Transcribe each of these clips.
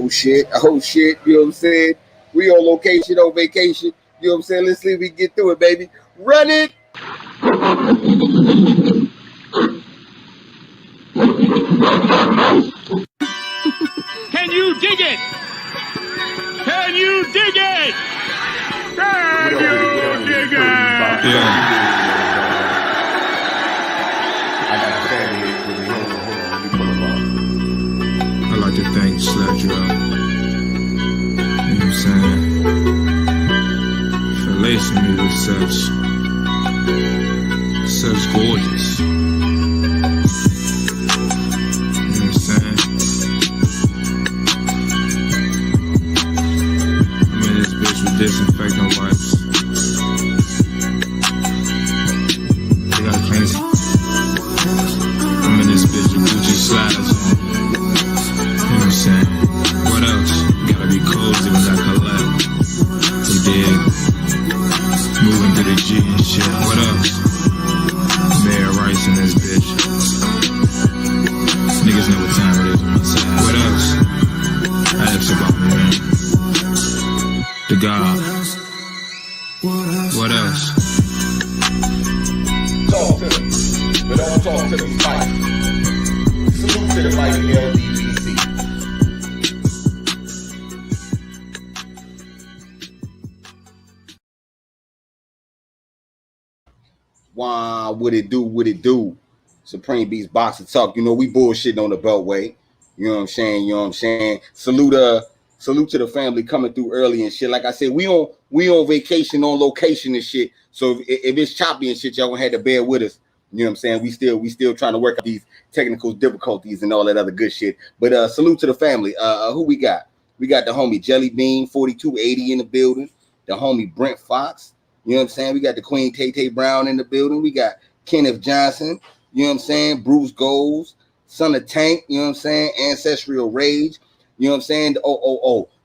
Oh shit, you know what I'm saying? We on location, on vacation, you know what I'm saying? Let's see if we can get through it, baby. Run it! Can you dig it? Can you dig it? Can you dig it? Yeah. I like to thank Sledge up. You know what I'm saying? For lacing me with such gorgeous. You know what I'm saying? I'm in this bitch with disinfectant wipes. They got clean. I'm in this bitch with Gucci slides. You know what I'm saying? What else? Gotta be cozy when I collect. You dig? Moving through the G and shit. What else? Mayor Rice in this bitch. Niggas know what time it is on my side. What else? Ask about me, man. The God. What else? Talk to them, but don't talk to them fight. Salute to the mighty LDBC. Wow, what it do, what it do? Supreme Beast Boxing Talk. You know, we bullshitting on the Beltway. You know what I'm saying? You know what I'm saying? Salute to the family coming through early and shit. Like I said, we on vacation, on location and shit. So if it's choppy and shit, y'all gonna have to bear with us. You know what I'm saying? We still trying to work out these technical difficulties and all that other good shit. But salute to the family. Who we got? We got the homie Jelly Bean 4280 in the building. The homie Brent Fox. You know what I'm saying? We got the Queen Tay Brown in the building. We got Kenneth Johnson. You know what I'm saying? Bruce Goals, Son of Tank. You know what I'm saying? Ancestral Rage. You know what I'm saying?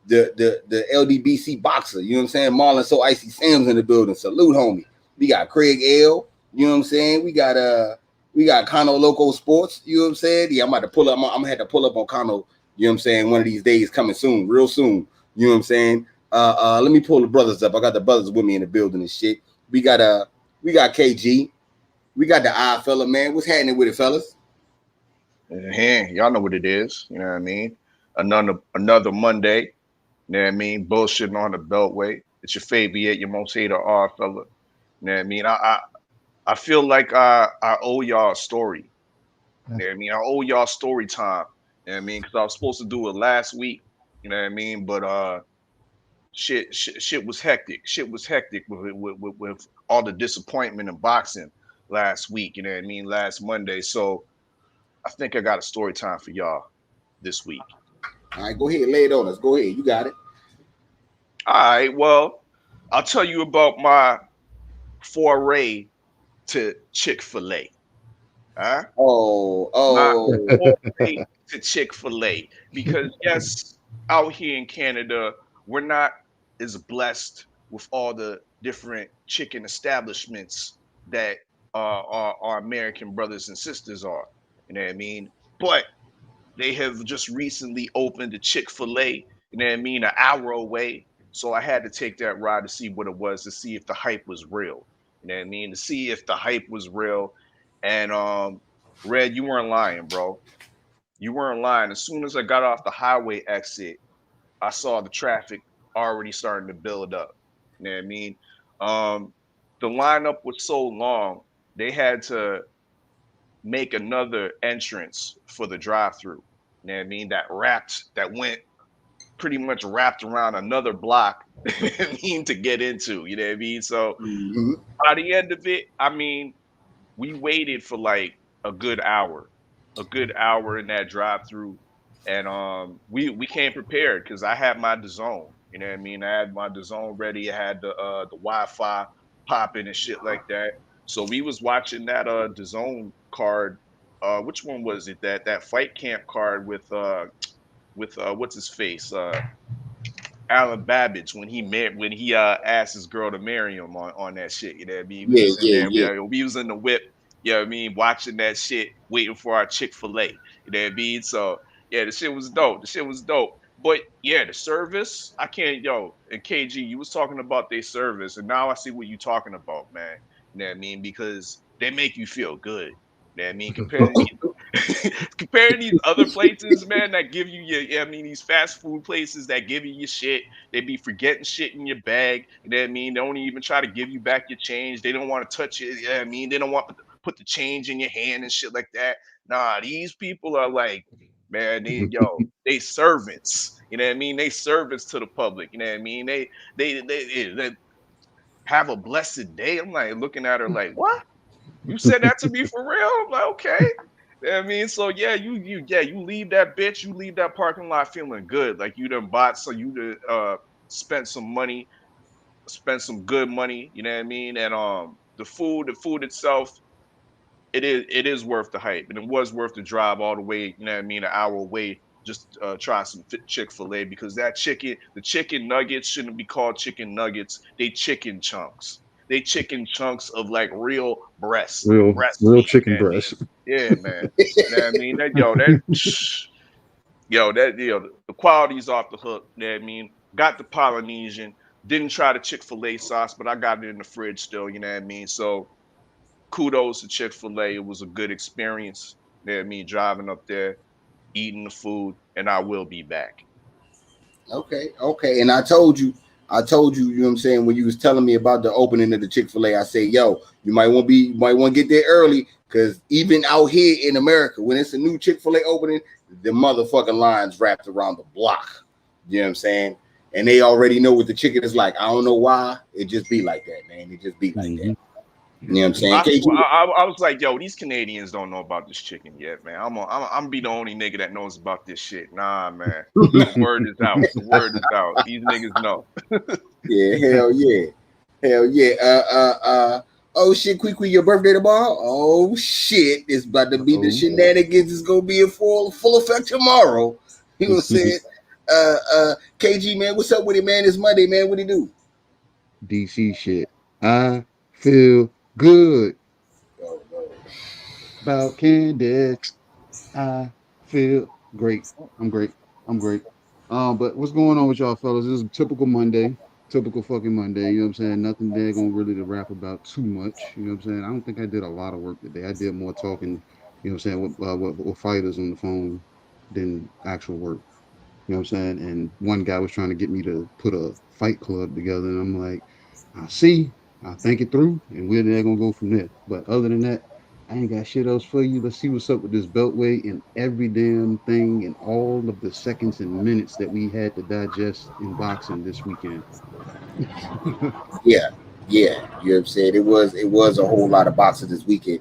The LDBC boxer. You know what I'm saying? Marlon So Icy Sam's in the building. Salute, homie. We got Craig L. You know what I'm saying? We got Kano Loco Sports. You know what I'm saying? Yeah, I'm about to pull up. I'm gonna have to pull up on Kano. You know what I'm saying? One of these days coming soon, real soon. You know what I'm saying? Let me pull the brothers up. I got the brothers with me in the building and shit. We got KG. We got the I fella, man. What's happening with it, fellas? Y'all know what it is. You know what I mean? Another Monday. You know what I mean? Bullshitting on the Beltway. It's your favorite, your most hated R fella. You know what I mean? I feel like I owe y'all a story. You know what I mean? I owe y'all story time. You know what I mean? Because I was supposed to do it last week. You know what I mean? But shit was hectic. Shit was hectic with all the disappointment in boxing last week. You know what I mean? Last Monday. So I think I got a story time for y'all this week. All right, go ahead, lay it on us. Go ahead, you got it. All right, well, I'll tell you about my foray to Chick-fil-A. Huh? Oh. My foray to Chick-fil-A. Because yes, out here in Canada, we're not as blessed with all the different chicken establishments that our American brothers and sisters are. You know what I mean? But they have just recently opened a Chick-fil-A, you know what I mean, an hour away. So I had to take that ride to see what it was, to see if the hype was real. You know what I mean? To see if the hype was real. And Red, you weren't lying, bro. You weren't lying. As soon as I got off the highway exit, I saw the traffic already starting to build up. You know what I mean? The lineup was so long, they had to make another entrance for the drive-through. You know what I mean? That went pretty much wrapped around another block to get into. You know what I mean? So by the end of it, I mean, we waited for like a good hour in that drive-through, and we came prepared because I had my DAZN. You know what I mean? I had my DAZN ready. I had the Wi-Fi popping and shit like that. So we was watching that DAZN card. Which one was it? That fight camp card with what's his face? Alan Babbage when he asked his girl to marry him on that shit. You know what I mean? We was in the whip. You know what I mean? Watching that shit, waiting for our Chick-fil-A. You know what I mean? So yeah, the shit was dope. But yeah, the service, I can't, and KG, you was talking about their service, and now I see what you're talking about, man. You know what I mean? Because they make you feel good. You know what I mean? Compared to compared to these other places, man, that give you these fast food places that give you your shit, they be forgetting shit in your bag. You know what I mean? They don't even try to give you back your change. They don't want to touch it. You know what I mean? They don't want to put the change in your hand and shit like that. Nah, these people are like, man, they servants. You know what I mean? They servants to the public. You know what I mean? They have a blessed day. I'm like looking at her like, what? You said that to me for real? I'm like, okay. You know what I mean? So yeah, you leave that bitch, you leave that parking lot feeling good. Like you done bought, so you done spent some money, spent some good money, you know what I mean? And the food itself, it is worth the hype, and it was worth the drive all the way, you know what I mean, an hour away, just try some Chick-fil-A, because the chicken nuggets shouldn't be called chicken nuggets. They chicken chunks. They chicken chunks of like real breast Real meat. You chicken know what I mean? breast. Yeah, man. You know what I mean? The quality's off the hook. You know what I mean? Got the Polynesian. Didn't try the Chick-fil-A sauce, but I got it in the fridge still. You know what I mean? So kudos to Chick-fil-A. It was a good experience. You know what I mean? Driving up there, eating the food, and I will be back. Okay. And I told you, you know what I'm saying, when you was telling me about the opening of the Chick-fil-A, I say, yo, you might want to get there early, because even out here in America, when it's a new Chick-fil-A opening, the motherfucking lines wrapped around the block. You know what I'm saying? And they already know what the chicken is like. I don't know why. It just be like that, man. It just be like that. You know what I'm saying? I was like, yo, these Canadians don't know about this chicken yet, man. I'm be the only nigga that knows about this shit. Nah, man. The word is out. The word is out. These niggas know. Yeah, hell yeah. Hell yeah. Oh shit, quick, your birthday tomorrow? Oh shit. It's about to be the shenanigans. It's gonna be in full effect tomorrow. You know what I'm saying? KG, man, what's up with it, man? It's Monday, man. What do you do? DC shit. I feel good about candy. I feel great. I'm great. I'm great. But what's going on with y'all fellas? This is a typical Monday. Typical fucking Monday. You know what I'm saying? Nothing there gonna really to rap about too much. You know what I'm saying? I don't think I did a lot of work today. I did more talking, you know what I'm saying, with fighters on the phone than actual work. You know what I'm saying? And one guy was trying to get me to put a fight club together, and I'm like, I'll see, I'll think it through, and we're there gonna go from there. But other than that, I ain't got shit else for you. Let's see what's up with this Beltway and every damn thing and all of the seconds and minutes that we had to digest in boxing this weekend. Yeah. You know what I'm saying? It was a whole lot of boxing this weekend.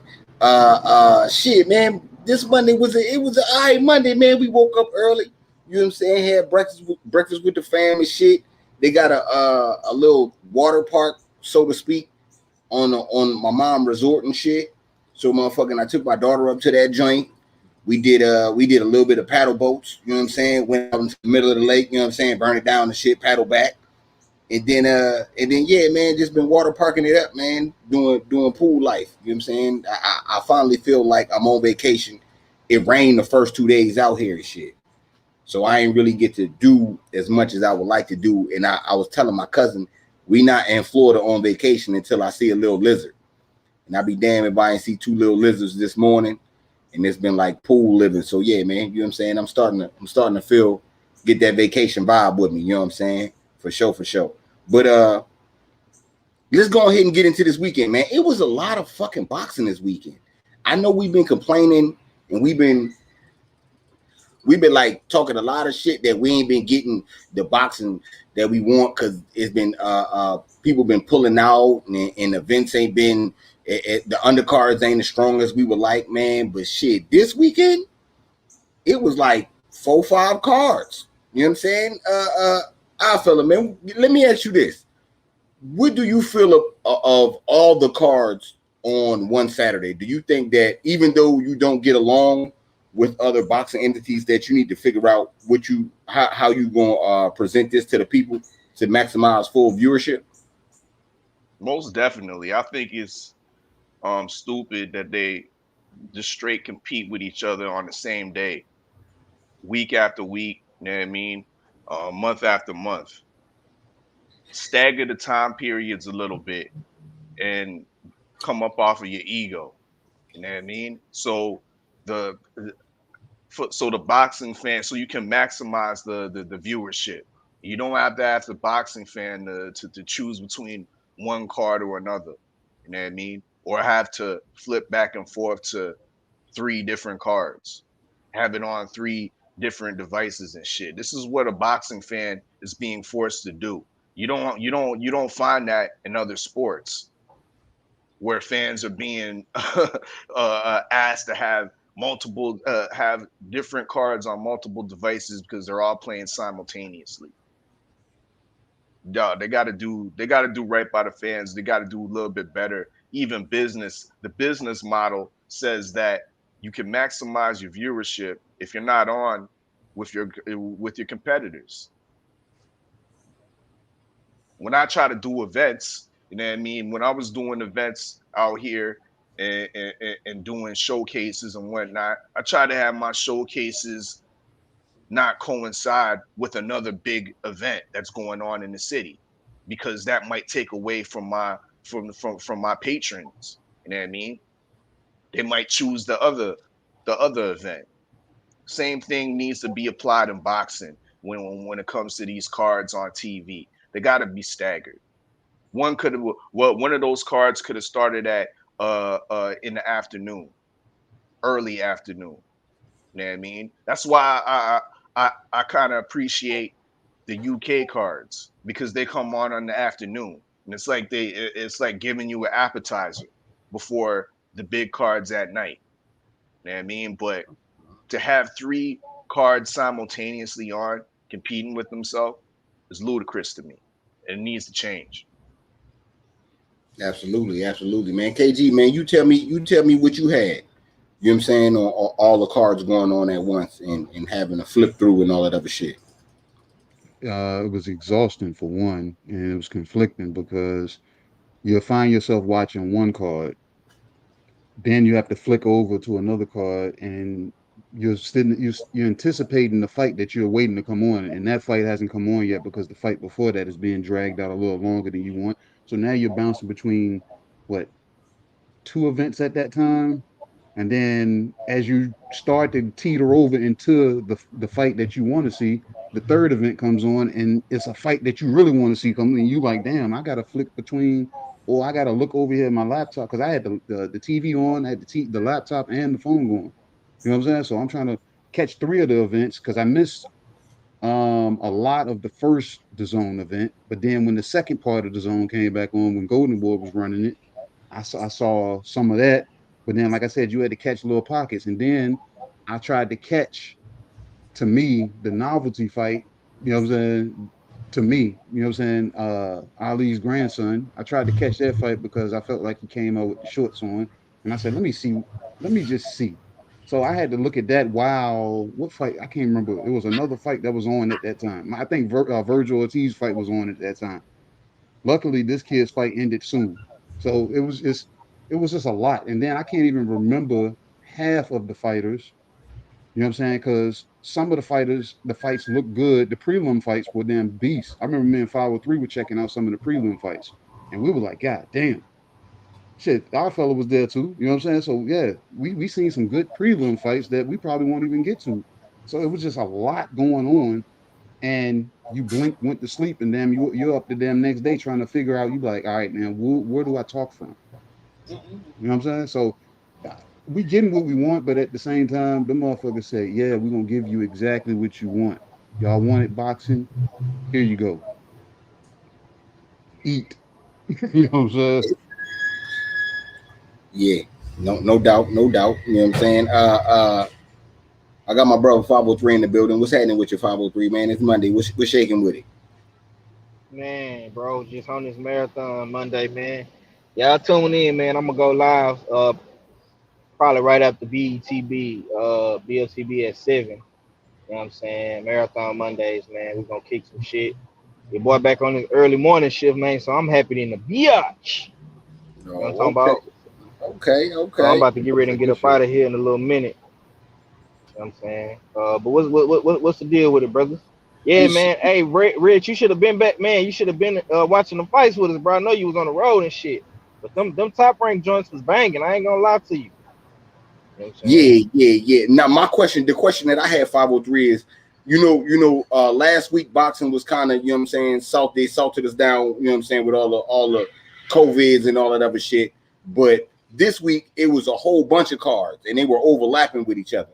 Shit, man. This Monday was a all right Monday, man. We woke up early. You know what I'm saying? Had breakfast with the fam and shit. They got a little water park, so to speak, on my mom resort and shit. So motherfucking, I took my daughter up to that joint. We did a little bit of paddle boats. You know what I'm saying? Went out into the middle of the lake. You know what I'm saying? Burn it down and shit. Paddle back. And then yeah, man, just been water parking it up, man. Doing pool life. You know what I'm saying? I finally feel like I'm on vacation. It rained the first 2 days out here and shit. So I ain't really get to do as much as I would like to do. And I was telling my cousin, we not in Florida on vacation until I see a little lizard. And I'd be damned if I ain't see 2 little lizards this morning. And it's been like pool living. So yeah, man, you know what I'm saying? I'm starting to get that vacation vibe with me. You know what I'm saying? For sure. But let's go ahead and get into this weekend, man. It was a lot of fucking boxing this weekend. I know we've been complaining and we've been like talking a lot of shit that we ain't been getting the boxing that we want, because it's been people been pulling out and events ain't been the undercards ain't as strong as we would like, man. But shit, this weekend it was like 4-5 cards. You know what I'm saying? I feel it, man. Let me ask you this: what do you feel of all the cards on one Saturday? Do you think that even though you don't get along with other boxing entities, that you need to figure out how you gonna present this to the people to maximize full viewership? Most definitely. I think it's stupid that they just straight compete with each other on the same day, week after week. You know what I mean? month after month. Stagger the time periods a little bit and come up off of your ego. You know what I mean? So the so the boxing fan, so you can maximize the viewership. You don't have to ask the boxing fan to choose between one card or another. You know what I mean? Or have to flip back and forth to 3 different cards, have it on 3 different devices and shit. This is what a boxing fan is being forced to do. You don't find that in other sports where fans are being asked to have have different cards on multiple devices because they're all playing simultaneously. They got to do right by the fans. They got to do a little bit better. Even the business model says that you can maximize your viewership if you're not on with your competitors. When I try to do events, you know what I mean? When I was doing events out here and doing showcases and whatnot, I try to have my showcases not coincide with another big event that's going on in the city, because that might take away from my my patrons. You know what I mean? They might choose the other event. Same thing needs to be applied in boxing when it comes to these cards on TV. They got to be staggered. One of those cards could have started at in the afternoon, early afternoon. You know what I mean? That's why I kind of appreciate the UK cards, because they come on the afternoon, and it's like giving you an appetizer before the big cards at night. You know what I mean? But to have 3 cards simultaneously on competing with themselves is ludicrous to me. It needs to change. Absolutely, absolutely, man. KG, man, you tell me what you had. You know what I'm saying? On all the cards going on at once and having to flip through and all that other shit. It was exhausting for one, and it was conflicting because you'll find yourself watching one card, then you have to flick over to another card, and you're anticipating the fight that you're waiting to come on, and that fight hasn't come on yet because the fight before that is being dragged out a little longer than you want. So now you're bouncing between what, 2 events at that time, and then as you start to teeter over into the fight that you want to see, the 3rd event comes on, and it's a fight that you really want to see come, and you like, damn, I gotta flick between, or I gotta look over here at my laptop because I had the TV on, I had the laptop and the phone going. You know what I'm saying? So I'm trying to catch 3 of the events because I missed a lot of the first DAZN event, but then when the second part of DAZN came back on, when Golden Boy was running it, I saw some of that. But then, like I said, you had to catch little pockets, and then I tried to catch, to me, the novelty fight. You know what I'm saying? To me, you know what I'm saying? Ali's grandson. I tried to catch that fight because I felt like he came out with the shorts on, and I said, let me just see. So I had to look at that. Wow, what fight? I can't remember. It was another fight that was on at that time. I think Virgil Ortiz fight was on at that time. Luckily, this kid's fight ended soon, so it was just a lot. And then I can't even remember half of the fighters. You know what I'm saying? Because some of the fights looked good. The prelim fights were damn beasts. I remember me and 503 were checking out some of the prelim fights, and we were like, God damn. Shit, our fella was there too. You know what I'm saying? So yeah, we seen some good prelim fights that we probably won't even get to. So it was just a lot going on, and you blink, went to sleep, and damn, you're up the damn next day trying to figure out. You like, all right, man, where do I talk from? You know what I'm saying? So we getting what we want, but at the same time, the motherfuckers say, yeah, we're gonna give you exactly what you want. Y'all wanted boxing? Here you go. Eat. You know what I'm saying? Yeah, no doubt, no doubt. You know what I'm saying? I got my brother 503 in the building. What's happening with your 503, man? It's Monday. What's shaking with it? Man, bro, just on this marathon Monday, man. Y'all tune in, man. I'm gonna go live probably right after BLTB at 7. You know what I'm saying? Marathon Mondays, man. We're gonna kick some shit. Your boy back on his early morning shift, man. So I'm happy in the biatch. You know what I'm talking about? Okay. So I'm about to get ready and get up out of here in a little minute. You know what I'm saying? But what's the deal with it, brothers? Yeah, And man. Hey, Rich, you should have been back, man. You should have been watching the fights with us, bro. I know you was on the road and shit. But them top rank joints was banging. I ain't gonna lie to you. You know what I'm saying? yeah. Now my question, the question that I had 503 is, last week boxing was kind of, they salted us down, with all the COVIDs and all that other shit. But this week it was a whole bunch of cards and they were overlapping with each other.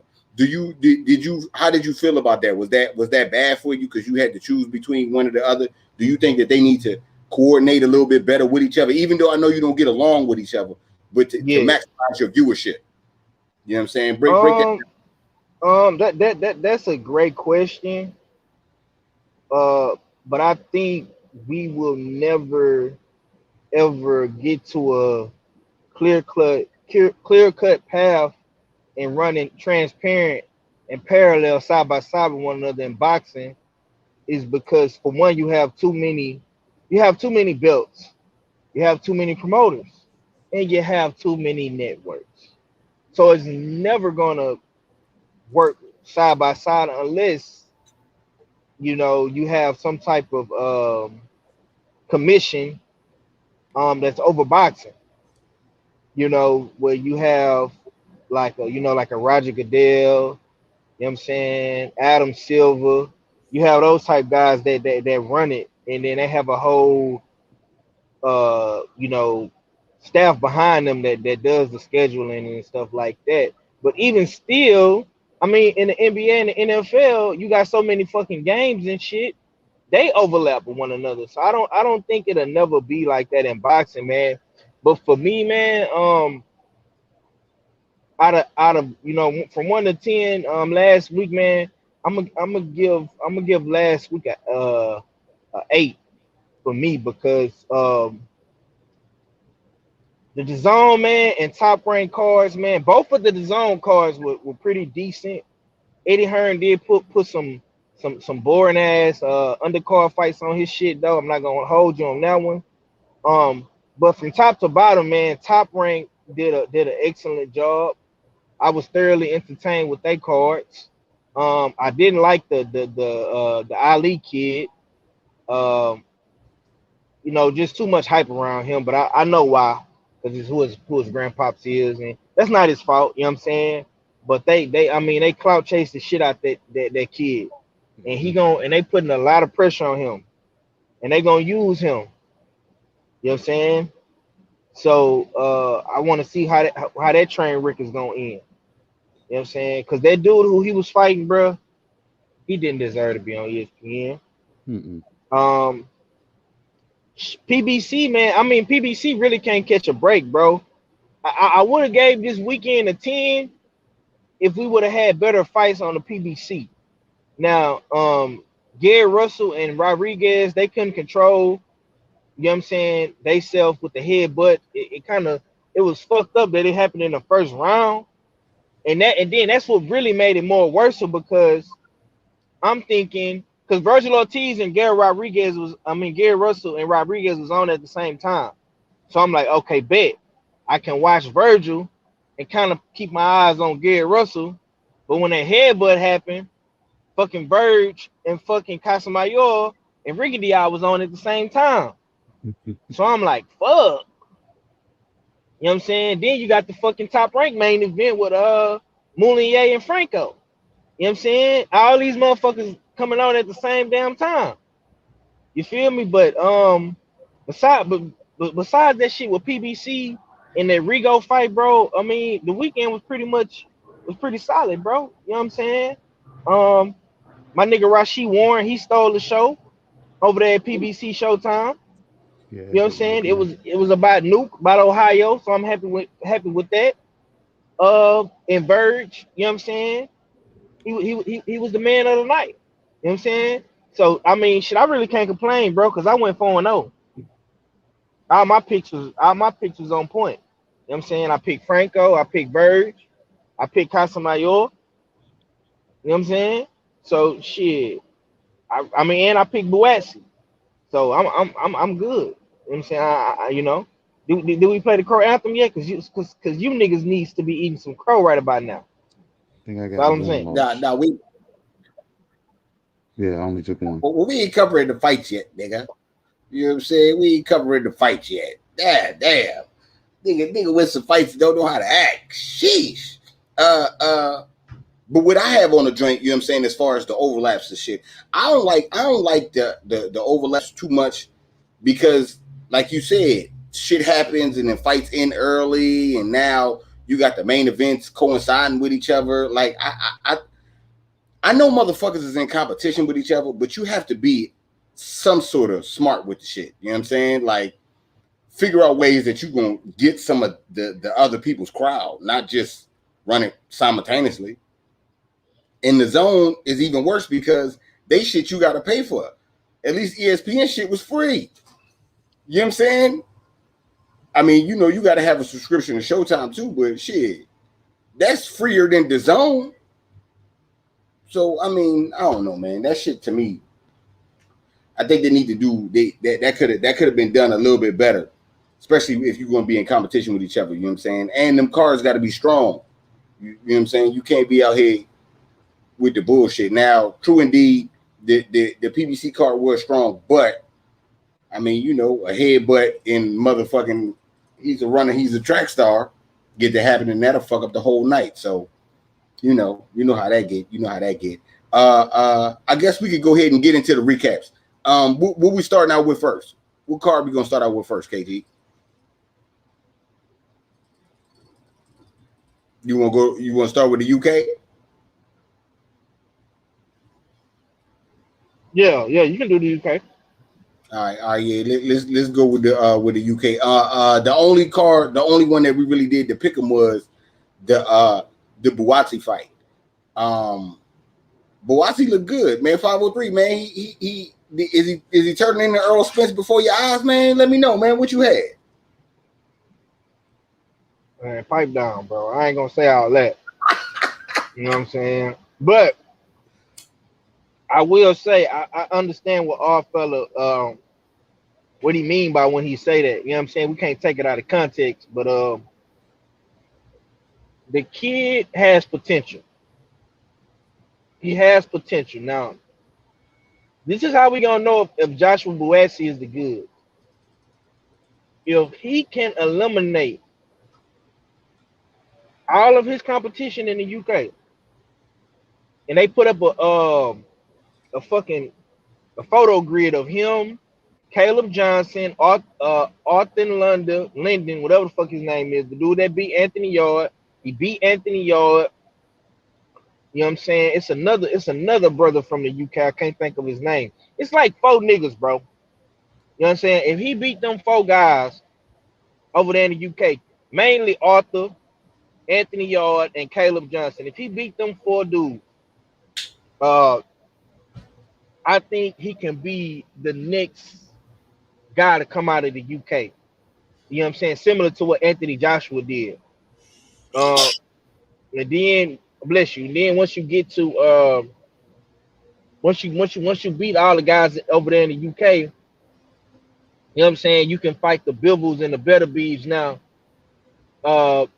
How did you feel about that? Was that bad for you because you had to choose between one or the other? Do you think that they need to coordinate a little bit better with each other, even though I know you don't get along with each other, but to maximize your viewership? You know what I'm saying? Break that down. That's a great question. But I think we will never ever get to a clear cut path and running transparent and parallel side by side with one another in boxing, is because for one, you have too many belts, you have too many promoters, and you have too many networks. So it's never gonna work side by side unless you have some type of commission that's over boxing. Where you have like a Roger Goodell, you know what I'm saying, Adam Silver. You have those type guys that run it, and then they have a whole staff behind them that does the scheduling and stuff like that. But even still, I mean, in the NBA and the NFL, you got so many fucking games and shit. They overlap with one another. So I don't think it'll never be like that in boxing, man. But for me, man, out of from 1 to 10, last week, man, I'm gonna give last week a 8 for me, because the DAZN, man, and Top Rank cards, man, both of the DAZN cards were pretty decent. Eddie Hearn did put some boring ass undercard fights on his shit, though. I'm not gonna hold you on that one. But from top to bottom, man, Top Rank did an excellent job. I was thoroughly entertained with their cards. I didn't like the Ali kid. Just too much hype around him, but I know why, because it's who his grandpops is, and that's not his fault, you know what I'm saying? But they clout chase the shit out that kid. And they putting a lot of pressure on him. And they gonna use him. You know what I'm saying? So I want to see how that train wreck is gonna end. You know what I'm saying? Because that dude who he was fighting, bro, he didn't deserve to be on ESPN. PBC, man. I mean, PBC really can't catch a break, bro. I would have gave this weekend a 10 if we would have had better fights on the PBC. Now, Gary Russell and Rodriguez, they couldn't control, you know what I'm saying, they self with the headbutt. It was fucked up that it happened in the first round. And then that's what really made it more worse, because I'm thinking, because Virgil Ortiz and Gary Russell and Rodriguez was on at the same time. So I'm like, okay, bet. I can watch Virgil and kind of keep my eyes on Gary Russell. But when that headbutt happened, fucking Verge and fucking Casamayor and Rigondeaux was on at the same time. So I'm like, fuck. You know what I'm saying? Then you got the fucking Top Rank main event with Moulinier and Franco. You know what I'm saying? All these motherfuckers coming on at the same damn time. You feel me? But besides that shit with PBC and that Rigo fight, bro, I mean, the weekend was pretty solid, bro. You know what I'm saying? My nigga Rashid Warren, he stole the show over there at PBC Showtime. Yeah, you know what I'm saying? It was about Nuke, about Ohio, so I'm happy with that. And Verge, you know what I'm saying? He was the man of the night. You know what I'm saying? So I mean, shit, I really can't complain, bro, because I went 4-0. All my picks was on point. You know what I'm saying? I picked Franco, I picked Verge, I picked Casamayor. You know what I'm saying? So shit. I mean, and I picked Buatsi. So I'm good. You know what I'm saying? Do we play the Crow anthem yet? Cause you niggas needs to be eating some crow right about now. I think I got That's all I'm saying. Nah, Yeah, I only took one. Well, we ain't covering the fights yet, nigga. You know what I'm saying? We ain't covering the fights yet. Damn. Nigga with some fights don't know how to act. Sheesh. But what I have on the joint, you know what I'm saying, as far as the overlaps and shit, I don't like the overlaps too much because, like you said, shit happens and then fights end early, and now you got the main events coinciding with each other. Like I know motherfuckers is in competition with each other, but you have to be some sort of smart with the shit. You know what I'm saying? Like, figure out ways that you're gonna get some of the other people's crowd, not just run it simultaneously. In the zone is even worse because they shit you gotta pay for. At least ESPN shit was free. You know what I'm saying? I mean, you know, you gotta have a subscription to Showtime too, but shit, that's freer than the zone. So I mean, I don't know, man. That shit to me, I think they need to do that could have been done a little bit better, especially if you're gonna be in competition with each other. You know what I'm saying? And them cards got to be strong. You know what I'm saying? You can't be out here with the bullshit. Now, true indeed, the PBC card was strong, but I mean, you know, a headbutt in motherfucking, he's a runner, he's a track star, get to happen, and that'll fuck up the whole night. So, you know how that get. You know how that get. I guess we could go ahead and get into the recaps. What we starting out with first? What card we gonna start out with first, KG? You want to start with the UK? Yeah, you can do the UK. All right, yeah. Let's go with the UK. The only one that we really did to pick him was the Buatsi fight. Buatsi looked good, man. 503, man. He is he turning into Earl Spence before your eyes, man? Let me know, man. What you had? Man, pipe down, bro. I ain't gonna say all that. You know what I'm saying? But I will say I understand what our fella what he mean by when he say that. You know what I'm saying? We can't take it out of context, but the kid has potential. He has potential. Now, this is how we gonna know if Joshua Buatsi is the good. If he can eliminate all of his competition in the UK, and they put up a photo grid of him, Caleb Johnson, Arthur Linden, whatever the fuck his name is, the dude that beat Anthony Yard. He beat Anthony Yard. You know what I'm saying? It's another brother from the UK. I can't think of his name. It's like 4 niggas, bro. You know what I'm saying? If he beat them 4 guys over there in the UK, mainly Arthur, Anthony Yard, and Caleb Johnson, if he beat them 4 dudes, I think he can be the next guy to come out of the UK. You know what I'm saying? Similar to what Anthony Joshua did. And then bless you. And then once you get to once you beat all the guys over there in the UK, you know what I'm saying? You can fight the Bivels and the Better Beeves now. Or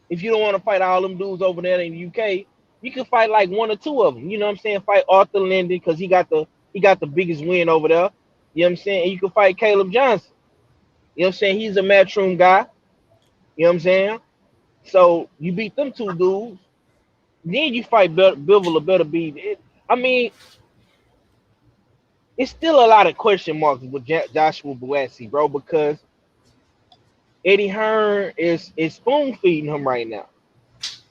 if you don't want to fight all them dudes over there in the UK, you can fight like 1 or 2 of them. You know what I'm saying? Fight Arthur Linden because he got the biggest win over there. You know what I'm saying? And you can fight Caleb Johnson. You know what I'm saying? He's a matchroom guy. You know what I'm saying? So you beat them 2 dudes. Then you fight Bivol or Better Beef. I mean, it's still a lot of question marks with Joshua Buatsi, bro, because Eddie Hearn is spoon feeding him right now.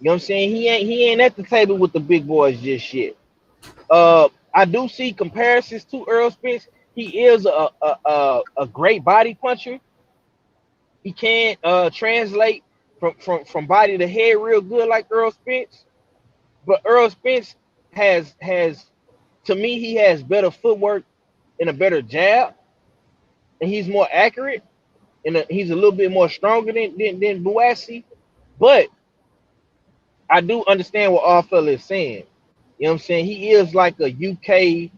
You know what I'm saying? He ain't at the table with the big boys just yet. I do see comparisons to Earl Spence. He is a great body puncher. He can translate from body to head real good like Earl Spence. But Earl Spence has to me, he has better footwork and a better jab, and he's more accurate, and he's a little bit more stronger than Buatsi. But I do understand what our fella is saying. You know what I'm saying? He is like a UK, you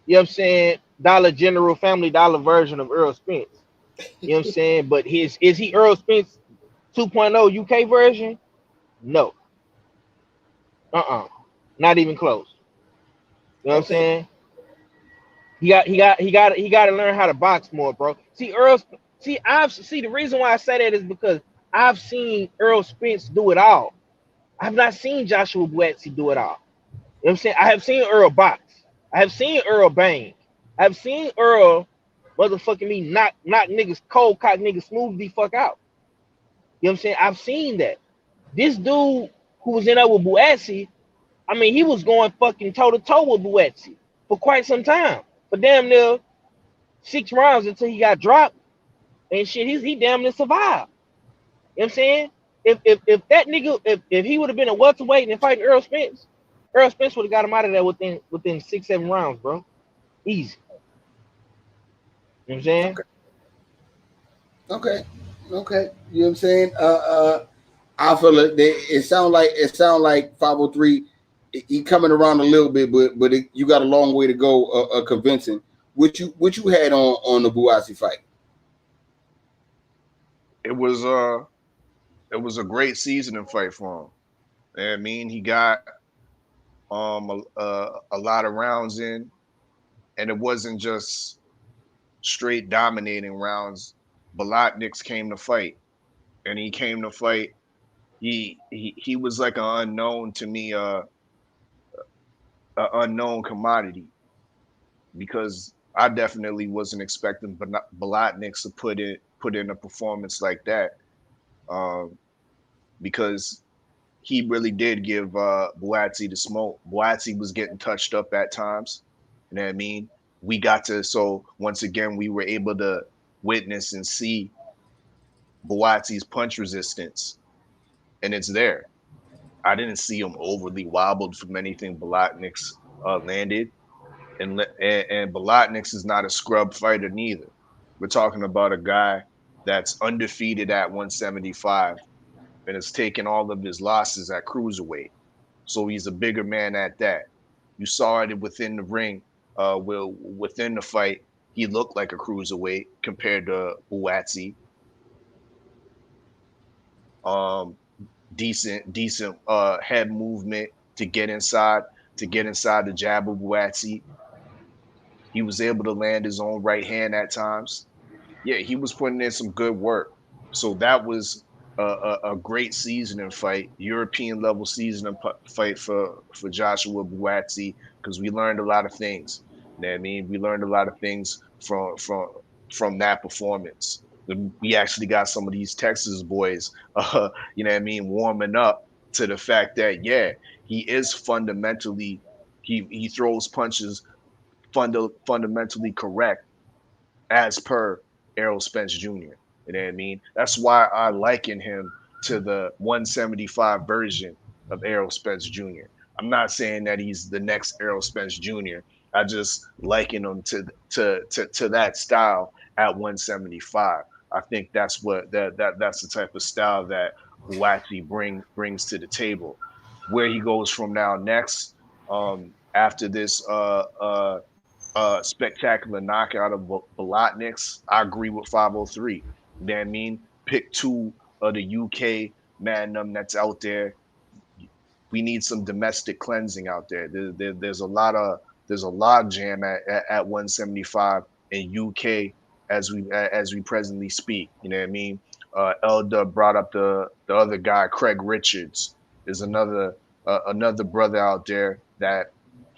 know what I'm saying, Dollar General, Family Dollar version of Earl Spence. You know what I'm saying? But is he Earl Spence 2.0 UK version? No. Not even close. You know what I'm Okay. saying? He got to learn how to box more, bro. See, Earl. See the reason why I say that is because I've seen Earl Spence do it all. I've not seen Joshua Buatsi do it all. You know what I'm saying? I have seen Earl box. I have seen Earl bang. I've seen Earl motherfucking me knock niggas cold cock niggas smooth the fuck out. You know what I'm saying? I've seen that. This dude who was in there with Buatsi, I mean, he was going fucking toe to toe with Buatsi for quite some time. For damn near 6 rounds until he got dropped and shit. He damn near survived. You know what I'm saying? If that nigga if he would have been a welterweight and fighting Earl Spence would have got him out of there within 6-7 rounds, bro. Easy. You know what I'm saying? Okay. Okay. Okay. You know what I'm saying? I feel it sound like 503. He coming around a little bit, but you got a long way to go convincing. What you had on the Buatsi fight? It was a great seasoning fight for him. I mean, he got a lot of rounds in, and it wasn't just straight dominating rounds. Bolotniks came to fight, and he came to fight. He was like an unknown to me, an unknown commodity, because I definitely wasn't expecting Bolotniks to put in a performance like that, um, because he really did give Buatsi the smoke. Buatsi was getting touched up at times. You know what I mean? So once again, we were able to witness and see Buatsi's punch resistance, and it's there. I didn't see him overly wobbled from anything Bolotniks landed, and Bolotniks is not a scrub fighter neither. We're talking about a guy that's undefeated at 175 and has taken all of his losses at cruiserweight. So he's a bigger man at that. You saw it within the ring, within the fight. He looked like a cruiserweight compared to Buatsi. Um, decent head movement to get inside the jab of Buatsi. He was able to land his own right hand at times. Yeah, he was putting in some good work. So that was a great seasoning fight, European level seasoning fight for Joshua Buatsi, because we learned a lot of things. You know what I mean? We learned a lot of things from that performance. We actually got some of these Texas boys, you know what I mean, warming up to the fact that yeah, he is fundamentally he throws punches fundamentally correct as per Errol Spence Jr. You know what I mean? That's why I liken him to the 175 version of Errol Spence Jr. I'm not saying that he's the next Errol Spence Jr. I just liken him to that style at 175. I think that's that's the type of style that Buatsi brings to the table. Where he goes from now next, after this spectacular knockout of Bolotniks, I agree with 503. You know what I mean? Pick two of the UK Magnum that's out there. We need some domestic cleansing out there. There's a log jam at 175 in UK as we presently speak. You know what I mean? Elda brought up the other guy, Craig Richards, is another brother out there that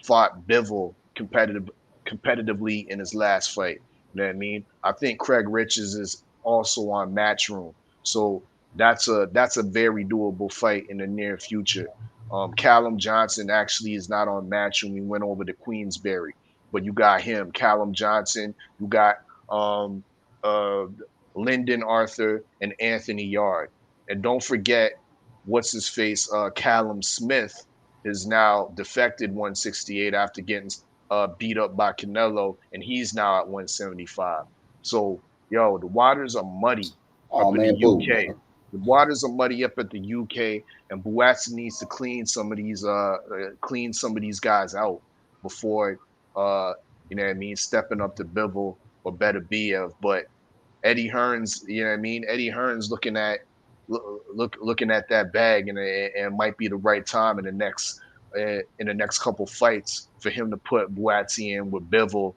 fought Bivol competitively in his last fight. You know what I mean? I think Craig Richards is also on Matchroom, so that's a very doable fight in the near future. Callum Johnson actually is not on Matchroom. He went over to Queensberry, but you got him, Callum Johnson. You got um, uh, Lyndon Arthur and Anthony Yard, and don't forget what's his face, Callum Smith is now defected 168 after getting beat up by Canelo, and he's now at 175. So, yo, the waters are muddy up Oh in the man, boo, UK. man. The waters are muddy up at the UK, and Buatsi needs to clean some of these guys out before you know what I mean, stepping up to Bivol or better BF. But Eddie Hearns, you know what I mean? Eddie Hearns looking at that bag, and it might be the right time in the next in the next couple fights for him to put Buatsi in with Bivol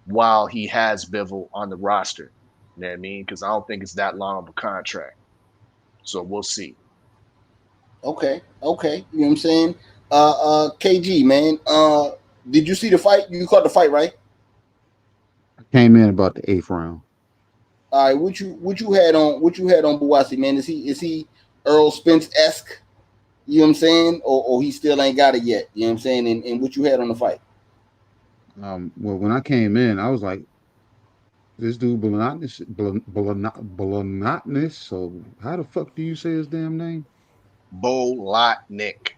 while he has Bivol on the roster. You know what I mean? Because I don't think it's that long of a contract. So we'll see. Okay. You know what I'm saying? KG, man. Did you see the fight? You caught the fight, right? I came in about the 8th round. All right. What you had on Buatsi, man? Is he Earl Spence esque? You know what I'm saying? Or he still ain't got it yet. You know what I'm saying? And what you had on the fight? Well, when I came in, I was like, this dude monotonous. So how the fuck do you say his damn name? Bolotnik.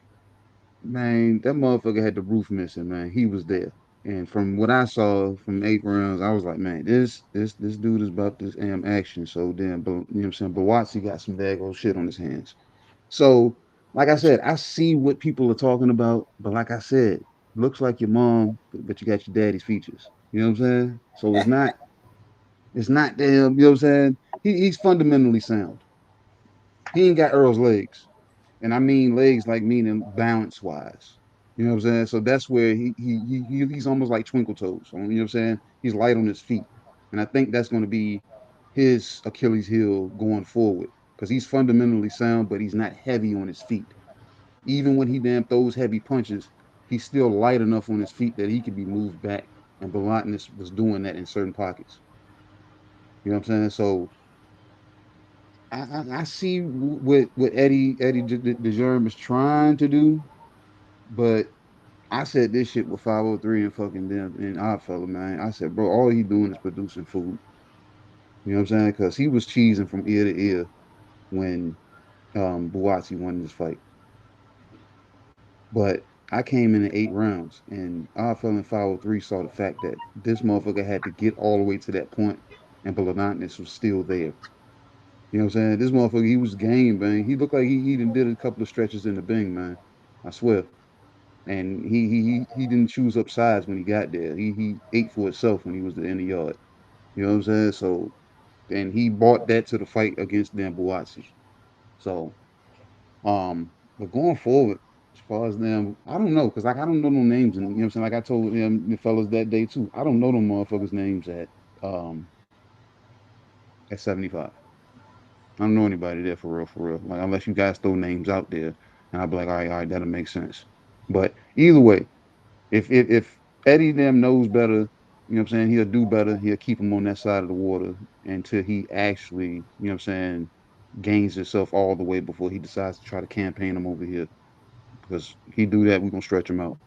Man, that motherfucker had the roof missing, man. He was there. And from what I saw from 8 rounds, I was like, man, this dude is about this action. So then, you know what I'm saying? Buatsi got some daggone shit on his hands. So, like I said, I see what people are talking about, but like I said, looks like your mom, but you got your daddy's features. You know what I'm saying? So it's not damn, you know what I'm saying? He's fundamentally sound. He ain't got Earl's legs. And I mean legs like meaning balance wise. You know what I'm saying? So that's where he's almost like Twinkle Toes. You know what I'm saying? He's light on his feet. And I think that's going to be his Achilles heel going forward. Because he's fundamentally sound, but he's not heavy on his feet. Even when he damn throws heavy punches, he's still light enough on his feet that he can be moved back. And Belotness was doing that in certain pockets. You know what I'm saying? So I see what Eddie DeJerm is trying to do, but I said this shit with 503 and fucking them and Oddfellow, man. I said, bro, all he doing is producing food. You know what I'm saying? Because he was cheesing from ear to ear when Buatsi won this fight. But I came in at 8 rounds, and Oddfellow and 503 saw the fact that this motherfucker had to get all the way to that point, and Belotness was still there. You know what I'm saying? This motherfucker, he was game, man. He looked like he done did a couple of stretches in the Bing, man. I swear. And he didn't choose up sides when he got there. He ate for itself when he was in the yard. You know what I'm saying? So, and he brought that to the fight against Dan Buatsi. So, but going forward, as far as them, I don't know, because like I don't know no names, and you know what I'm saying? Like I told them the fellas that day too. I don't know them motherfuckers' names at 75. I don't know anybody there for real. Like unless you guys throw names out there, and I'll be like, all right, that'll make sense. But either way, if Eddie them knows better, you know what I'm saying, he'll do better. He'll keep him on that side of the water until he actually, you know what I'm saying, gains himself all the way before he decides to try to campaign him over here. Because he do that, we're gonna stretch him out.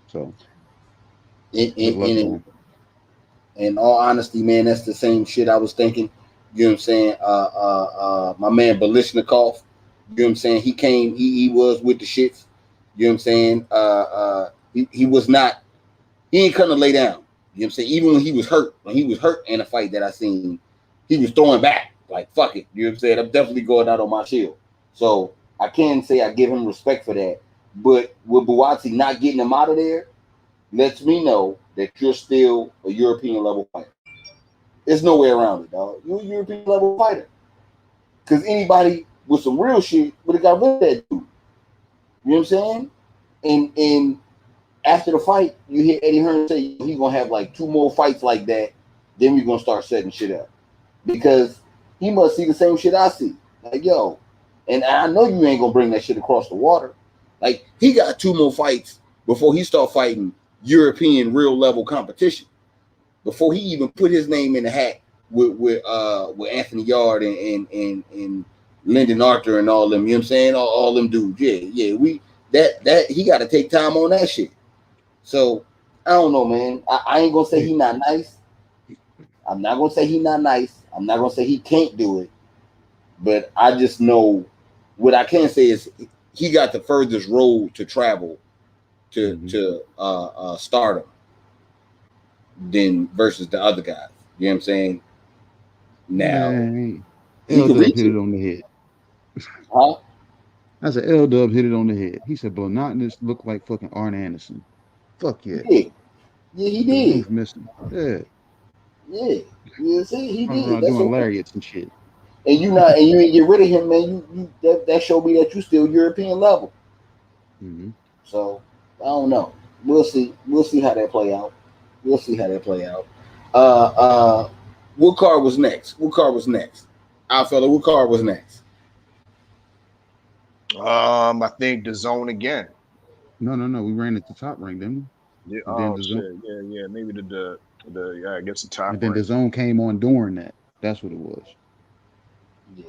So good luck to him. In all honesty, man, that's the same shit I was thinking. You know what I'm saying? My man Balishnikov, you know what I'm saying? He was with the shits. You know what I'm saying? He was not, he ain't gonna lay down. You know what I'm saying? Even when he was hurt in a fight that I seen, he was throwing back. Like, fuck it. You know what I'm saying? I'm definitely going out on my shield. So I can say I give him respect for that. But with Buatsi not getting him out of there, lets me know that you're still a European level fighter. There's no way around it, dog. You're a European level fighter. Because anybody with some real shit would have got rid of that dude. You know what I'm saying? And after the fight, you hear Eddie Hearn say he's gonna have like 2 more fights like that. Then we're gonna start setting shit up. Because he must see the same shit I see. Like, yo, and I know you ain't gonna bring that shit across the water. Like, he got 2 more fights before he start fighting European real level competition. Before he even put his name in the hat with Anthony Yard and Lyndon Arthur and all them, you know what I'm saying? All them dudes. Yeah. That he got to take time on that shit. So I don't know, man. I ain't gonna say he not nice. I'm not gonna say he not nice. I'm not gonna say he can't do it. But I just know what I can say is he got the furthest road to travel to stardom than versus the other guys. You know what I'm saying? Now he could reach hit it. it on the head. Huh? I said L-Dub hit it on the head. He said Belotness looked like fucking Arn Anderson. Fuck yeah. Yeah, he The did. roof missing. Yeah. Yeah. You see, he Running did. around That's doing okay. lariats and shit. And you ain't get rid of him, man. You that showed me that you still European level. Mm-hmm. So I don't know. We'll see. We'll see how that play out. We'll see how that play out. What card was next? What card was next? Our fella, what card was next? I think the zone again. No. We ran at the top rank, didn't we? Yeah, And then oh the shit. zone, Yeah. Maybe the yeah, I guess the top and then the rank. zone came on during that. That's what it was. Yeah.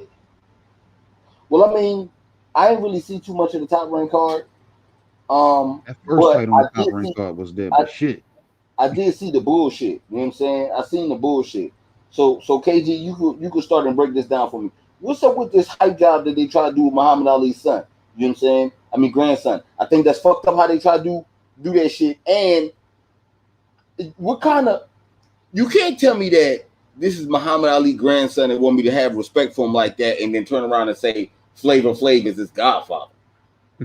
Well, I mean, I didn't really see too much of the top rank card. That first But fight on the top rank card was dead, I, but shit. I did see the bullshit. You know what I'm saying? I seen the bullshit. So KG, you could start and break this down for me. What's up with this hype job that they try to do with Muhammad Ali's son? You know what I'm saying? I mean grandson. I think that's fucked up how they try to do that shit. And what kind of you can't tell me that this is Muhammad Ali grandson and want me to have respect for him like that, and then turn around and say Flavor Flav is his godfather,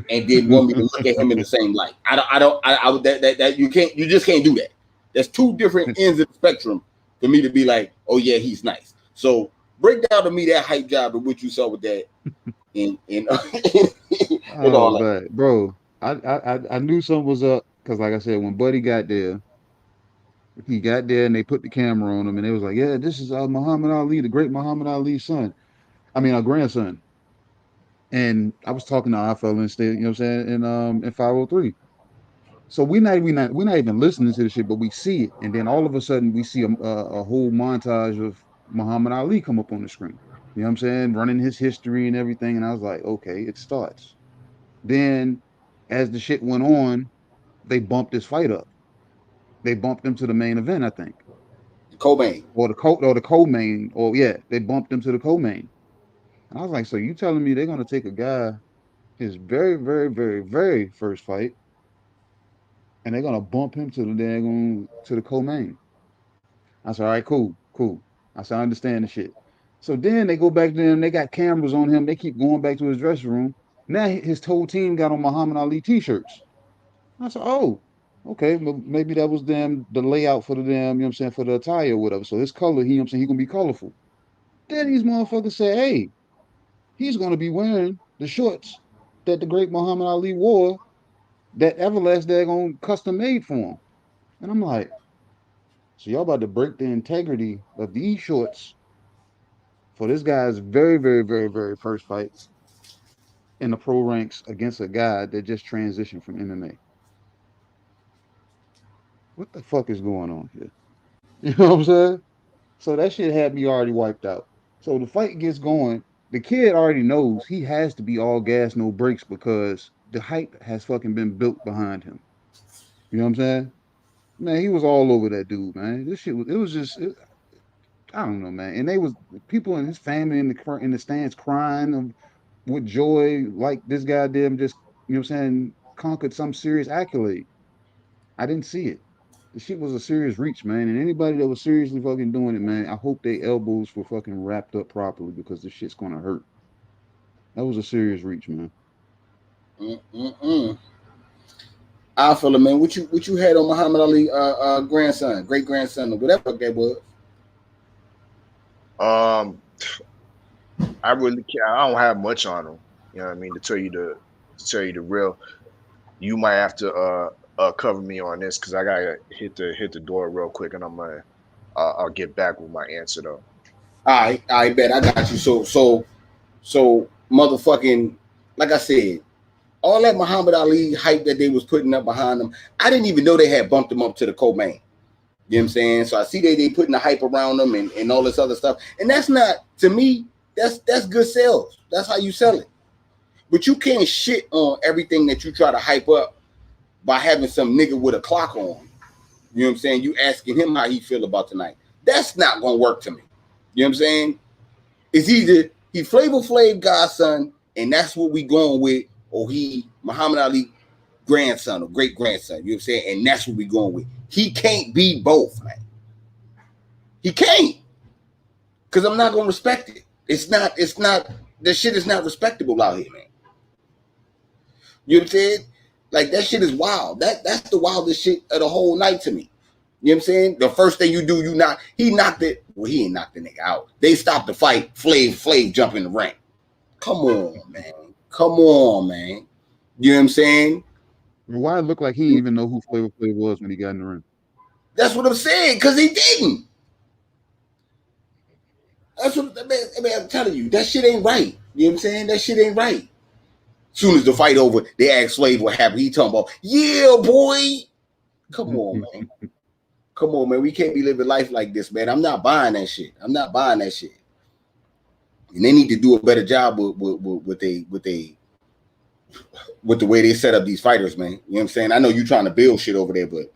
and then want me to look at him in the same light. That you just can't do that. There's two different ends of the spectrum for me to be like, oh yeah, he's nice. So break down to me that hype job and what you saw with that in all that. Bro, I knew something was up because, like I said, when Buddy got there, he got there and they put the camera on him and they was like, yeah, this is Muhammad Ali, the great Muhammad Ali's son. I mean, our grandson. And I was talking to our fella instead, you know what I'm saying, in 503. So we're not even listening to the shit, but we see it, and then all of a sudden we see a whole montage of Muhammad Ali come up on the screen. You know what I'm saying, running his history and everything, and I was like, okay, it starts. Then, as the shit went on, they bumped this fight up. They bumped him to the main event, I think, Co-main or the co-main, or yeah, they bumped him to the co-main. And I was like, so you telling me they're gonna take a guy his very, very, very, very first fight, and they're gonna bump him to the co-main? I said, all right, cool. I said, I understand the shit. So then they go back to them. They got cameras on him. They keep going back to his dressing room. Now his whole team got on Muhammad Ali t-shirts. I said, oh, okay, maybe that was the layout for the damn, you know what I'm saying, for the attire or whatever. So his color, you know what I'm saying, he gonna be colorful. Then these motherfuckers say, hey, he's gonna be wearing the shorts that the great Muhammad Ali wore, that Everlast daggone custom made for him. And I'm like, so y'all about to break the integrity of these shorts for this guy's very, very, very, very first fight in the pro ranks against a guy that just transitioned from MMA. What the fuck is going on here? You know what I'm saying? So that shit had me already wiped out. So the fight gets going. The kid already knows he has to be all gas, no brakes, because the hype has fucking been built behind him. You know what I'm saying? Man, he was all over that dude, man. This shit I don't know, man. And they was people in his family in the stands crying with joy, like this guy did just, you know what I'm saying, conquered some serious accolade. I didn't see it. The shit was a serious reach, man. And anybody that was seriously fucking doing it, man, I hope their elbows were fucking wrapped up properly because this shit's gonna hurt. That was a serious reach, man. I feel it, man. What you had on Muhammad Ali grandson, great grandson, or whatever that was? I really can't. I don't have much on him. You know what I mean? To tell you the real, you might have to cover me on this because I gotta hit the door real quick, and I'll get back with my answer though. I bet I got you. So motherfucking, like I said, all that Muhammad Ali hype that they was putting up behind them, I didn't even know they had bumped him up to the co-main. You know what I'm saying? So I see they putting the hype around them and all this other stuff. And that's not, to me, that's good sales. That's how you sell it. But you can't shit on everything that you try to hype up by having some nigga with a clock on. You know what I'm saying? You asking him how he feel about tonight. That's not going to work to me. You know what I'm saying? It's either he Flavor Flav godson, and that's what we going with, or he Muhammad Ali grandson or great grandson. You know what I'm saying? And that's what we going with. He can't be both, man. He can't. Because I'm not going to respect it. It's not, the shit is not respectable out here, man. You know what I'm saying? Like, that shit is wild. That's the wildest shit of the whole night to me. You know what I'm saying? The first thing you do, he knocked it. Well, he ain't knocked the nigga out. They stopped the fight. Flav jump in the ring. Come on, man. You know what I'm saying? Why it looked like he didn't even know who Flavor Flav was when he got in the ring? That's what I'm saying, because he didn't. That's what I mean, I'm telling you, that shit ain't right. You know what I'm saying? That shit ain't right. Soon as the fight over, they asked Flav what happened. He talking about, yeah, boy. Come on, man. Come on, man. We can't be living life like this, man. I'm not buying that shit. I'm not buying that shit. And they need to do a better job with the way they set up these fighters, man. You know what I'm saying? I know you're trying to build shit over there, but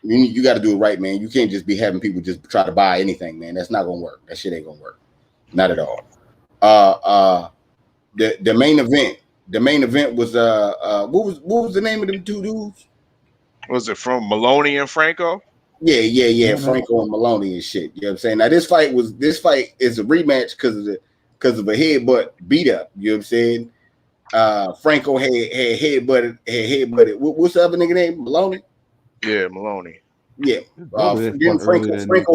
you got to do it right, man. You can't just be having people just try to buy anything, man. That's not gonna work. That shit ain't gonna work. Not at all. The main event. The main event was what was the name of them two dudes? Was it from Maloney and Franco? Yeah. Franco and Maloney and shit. You know what I'm saying? Now this fight is a rematch because of a headbutt beat up. You know what I'm saying? Franco had headbutted. What's the other nigga name? Maloney? Yeah, Maloney. Yeah. Franco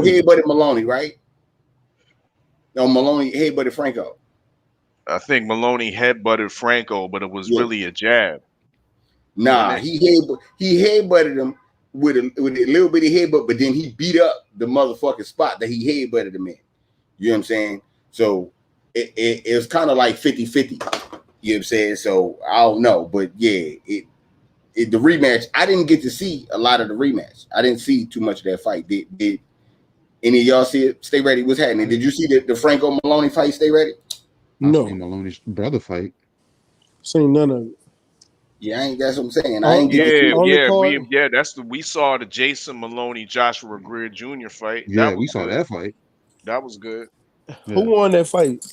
headbutted Maloney, right? No, Maloney headbutted Franco. I think Maloney headbutted Franco, but it was really a jab. Nah, he headbutted him with a little bitty headbutt, but then he beat up the motherfucking spot that he headbutted him in. You know what I'm saying? So it was kind of like 50-50. You know what I'm saying? So I don't know, but yeah, the rematch. I didn't get to see a lot of the rematch. I didn't see too much of that fight. Did any of y'all see it? Stay ready. What's happening? Did you see the Franco Maloney fight? Stay ready. No, seen Maloney's brother fight. Seen none of it. Yeah, that's what I'm saying. I ain't get to see we saw the Jason Maloney Joshua Greer Jr. fight. Yeah, we saw that fight. That was good. Yeah. Who won that fight?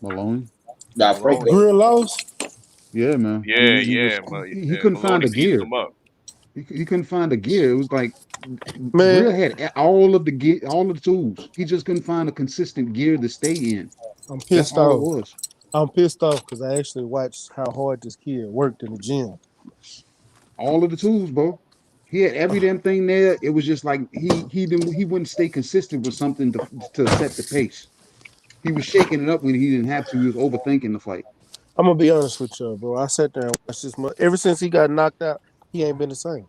Maloney. Nah, Franco. Greer lost? Yeah, man. He couldn't find a gear. He couldn't find a gear. It was like Greer had all of the gear, all of the tools. He just couldn't find a consistent gear to stay in. I'm pissed off. It was. I'm pissed off because I actually watched how hard this kid worked in the gym. All of the tools, bro. He had every damn thing there. It was just like he wouldn't stay consistent with something to set the pace. He was shaking it up when he didn't have to. He was overthinking the fight. I'm gonna be honest with you, bro. I sat there and watched this. Ever since he got knocked out, he ain't been the same.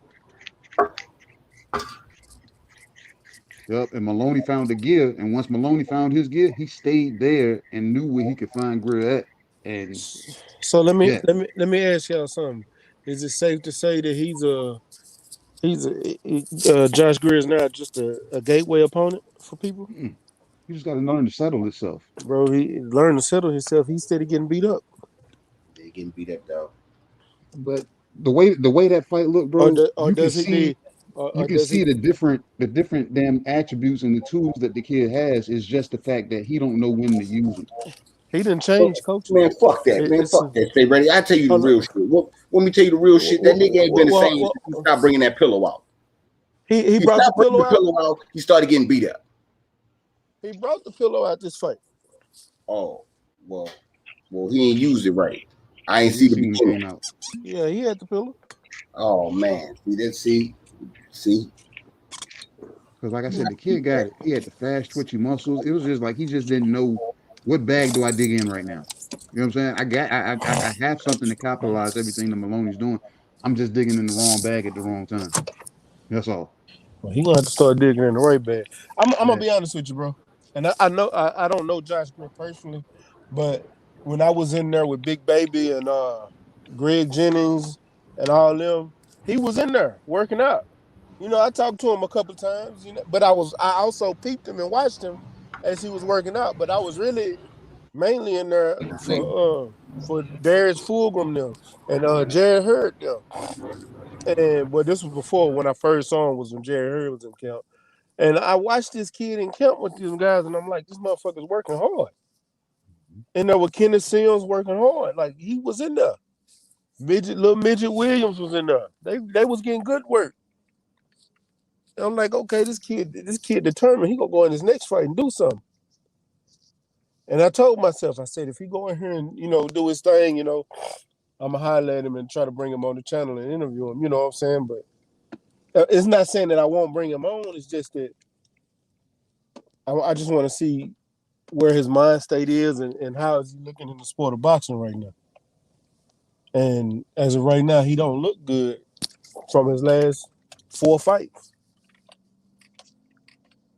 Yep, and Maloney found the gear, and once Maloney found his gear, he stayed there and knew where he could find Greer at. And so let me ask y'all something. Is it safe to say that Josh Greer is now just a gateway opponent for people? He just got to learn to settle himself, bro. He learned to settle himself. He's steady getting beat up. They getting beat up though. But the way that fight looked, bro, you can see the different damn attributes and the tools that the kid has. Is just the fact that he don't know when to use them. He didn't change, coach. Man, fuck that. Fuck that. Stay ready. I tell you the real shit. Let me tell you the real shit. That nigga ain't been the same. He stopped bringing that pillow out. He brought the pillow out. He started getting beat up. He brought the pillow out this fight. Oh, well, he ain't used it right. I ain't see the beginning out. Yeah, he had the pillow. Oh man, see. Because like I said, the kid got it. He had the fast, twitchy muscles. It was just like he just didn't know what bag do I dig in right now. You know what I'm saying? I have something to capitalize everything that Maloney's doing. I'm just digging in the wrong bag at the wrong time. That's all. Well, he gonna have to start digging in the right bag. I'm gonna be honest with you, bro. And I know I don't know Josh Greer personally, but when I was in there with Big Baby and Greg Jennings and all them, he was in there working out. You know, I talked to him a couple times, but I also peeped him and watched him as he was working out. But I was really mainly in there for Darius Fulgham them and Jared Hurd them. But this was before when I first saw him was when Jared Hurd was in camp. And I watched this kid in camp with these guys, and I'm like, this motherfucker's working hard. And there was Kenneth Sims working hard. Like, he was in there. Little Midget Williams was in there. They was getting good work. And I'm like, okay, this kid determined he gonna go in his next fight and do something. And I told myself, I said, if he go in here and, do his thing, I'm gonna holler at him and try to bring him on the channel and interview him, you know what I'm saying? But it's not saying that I won't bring him on. It's just that I just want to see where his mind state is and how is he looking in the sport of boxing right now. And as of right now, he don't look good from his last 4 fights.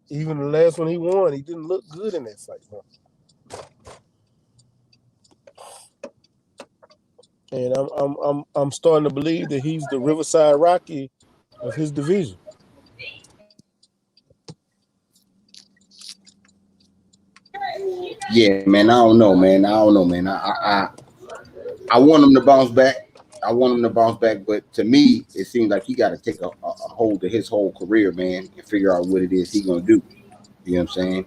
Even the last one he won, he didn't look good in that fight, bro. And I'm starting to believe that he's the Riverside Rocky of his division. Yeah, man. I don't know, man. I want him to bounce back. But to me, it seems like he got to take a hold of his whole career, man, and figure out what it is he's gonna do. You know what I'm saying?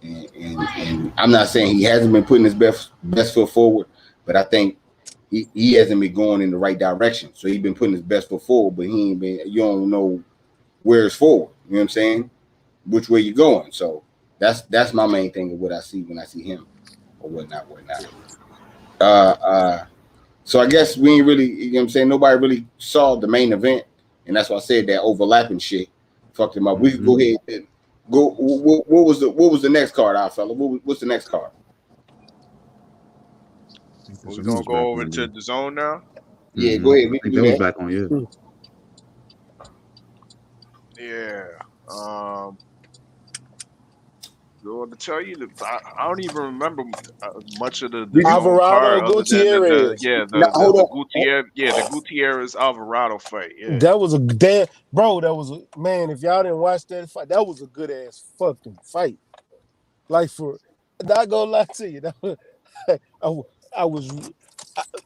And I'm not saying he hasn't been putting his best foot forward, but I think he hasn't been going in the right direction. So he's been putting his best foot forward, but he ain't been. You don't know where it's forward. You know what I'm saying? Which way you going? So that's my main thing of what I see when I see him or whatnot. So I guess we ain't really, you know what I'm saying? Nobody really saw the main event, and that's why I said that overlapping shit fucked him up. We could go ahead and go. What was the next card, our fella? What's the next card? We're gonna go over to the zone now. Yeah, go ahead. We I think can that do was that. back on, Yeah. To tell you that I don't even remember much of the zone card Alvarado other than Gutierrez. the Gutierrez Alvarado fight. Yeah. That was a damn bro. That was a man. If y'all didn't watch that fight, that was a good ass fucking fight. Like for, not gonna lie to you, that was, I was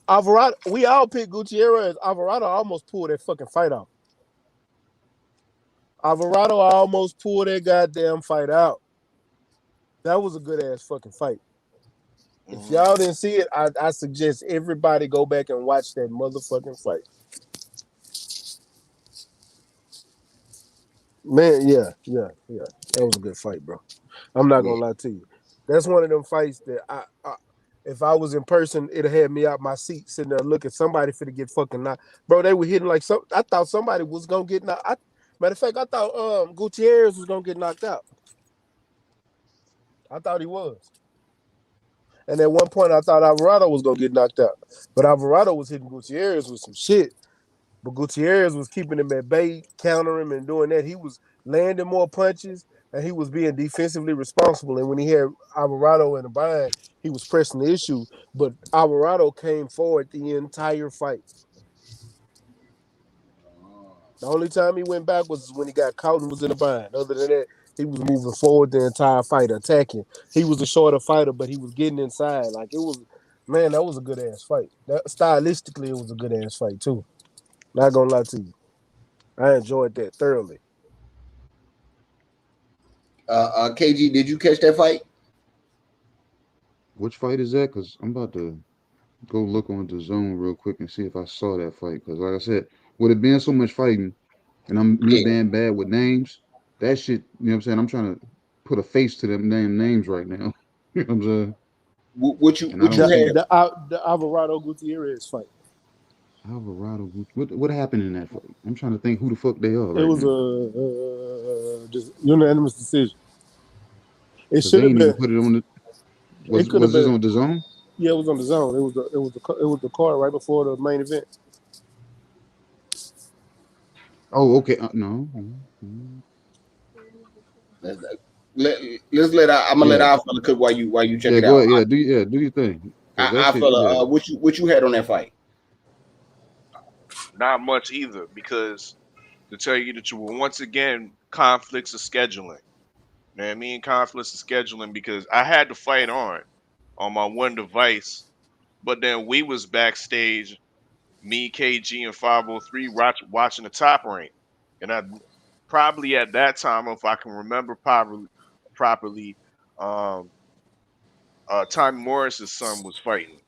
Alvarado. We all picked Gutierrez. Alvarado almost pulled that fucking fight out. Alvarado almost pulled that goddamn fight out. That was a good ass fucking fight. If y'all didn't see it, I suggest everybody go back and watch that motherfucking fight. Man, yeah. That was a good fight, bro. I'm not gonna lie to you. That's one of them fights that I if I was in person, it'd have had me out my seat sitting there looking. Somebody finna get fucking knocked. Bro, they were hitting like I thought somebody was gonna get knocked. Matter of fact, I thought Gutierrez was gonna get knocked out. I thought he was. And at one point, I thought Alvarado was going to get knocked out. But Alvarado was hitting Gutierrez with some shit. But Gutierrez was keeping him at bay, countering him and doing that. He was landing more punches, and he was being defensively responsible. And when he had Alvarado in a bind, he was pressing the issue. But Alvarado came forward the entire fight. The only time he went back was when he got caught and was in a bind. Other than that, he was moving forward the entire fight, attacking. He was a shorter fighter, but he was getting inside. Like it was, man, that was a good ass fight. Stylistically, it was a good ass fight too. Not gonna lie to you, I enjoyed that thoroughly. KG, did you catch that fight? Which fight is that? Because I'm about to go look on the zone real quick and see if I saw that fight. Because like I said, with it being so much fighting, and I'm being bad with names, that shit, you know what I'm saying? I'm trying to put a face to them damn names right now. You know what I'm saying? What you had? The Alvarado Gutierrez fight. Alvarado, what happened in that fight? I'm trying to think who the fuck they are. It was a just unanimous decision. It should have been. Put it on the. Was this on the zone? Yeah, it was on the zone. It was the card right before the main event. Oh, okay. No. Let's let I'm gonna let our fella cook while you check it go out. Ahead, do your thing. Our fella, what you had on that fight? Not much either, because to tell you the truth, once again, conflicts of scheduling. You know what I mean? Conflicts of scheduling, because I had the fight on my one device, but then we was backstage, me, KG, and 503 watching the Top Rank. And I probably at that time, if I can remember properly, Tommy Morris's son was fighting.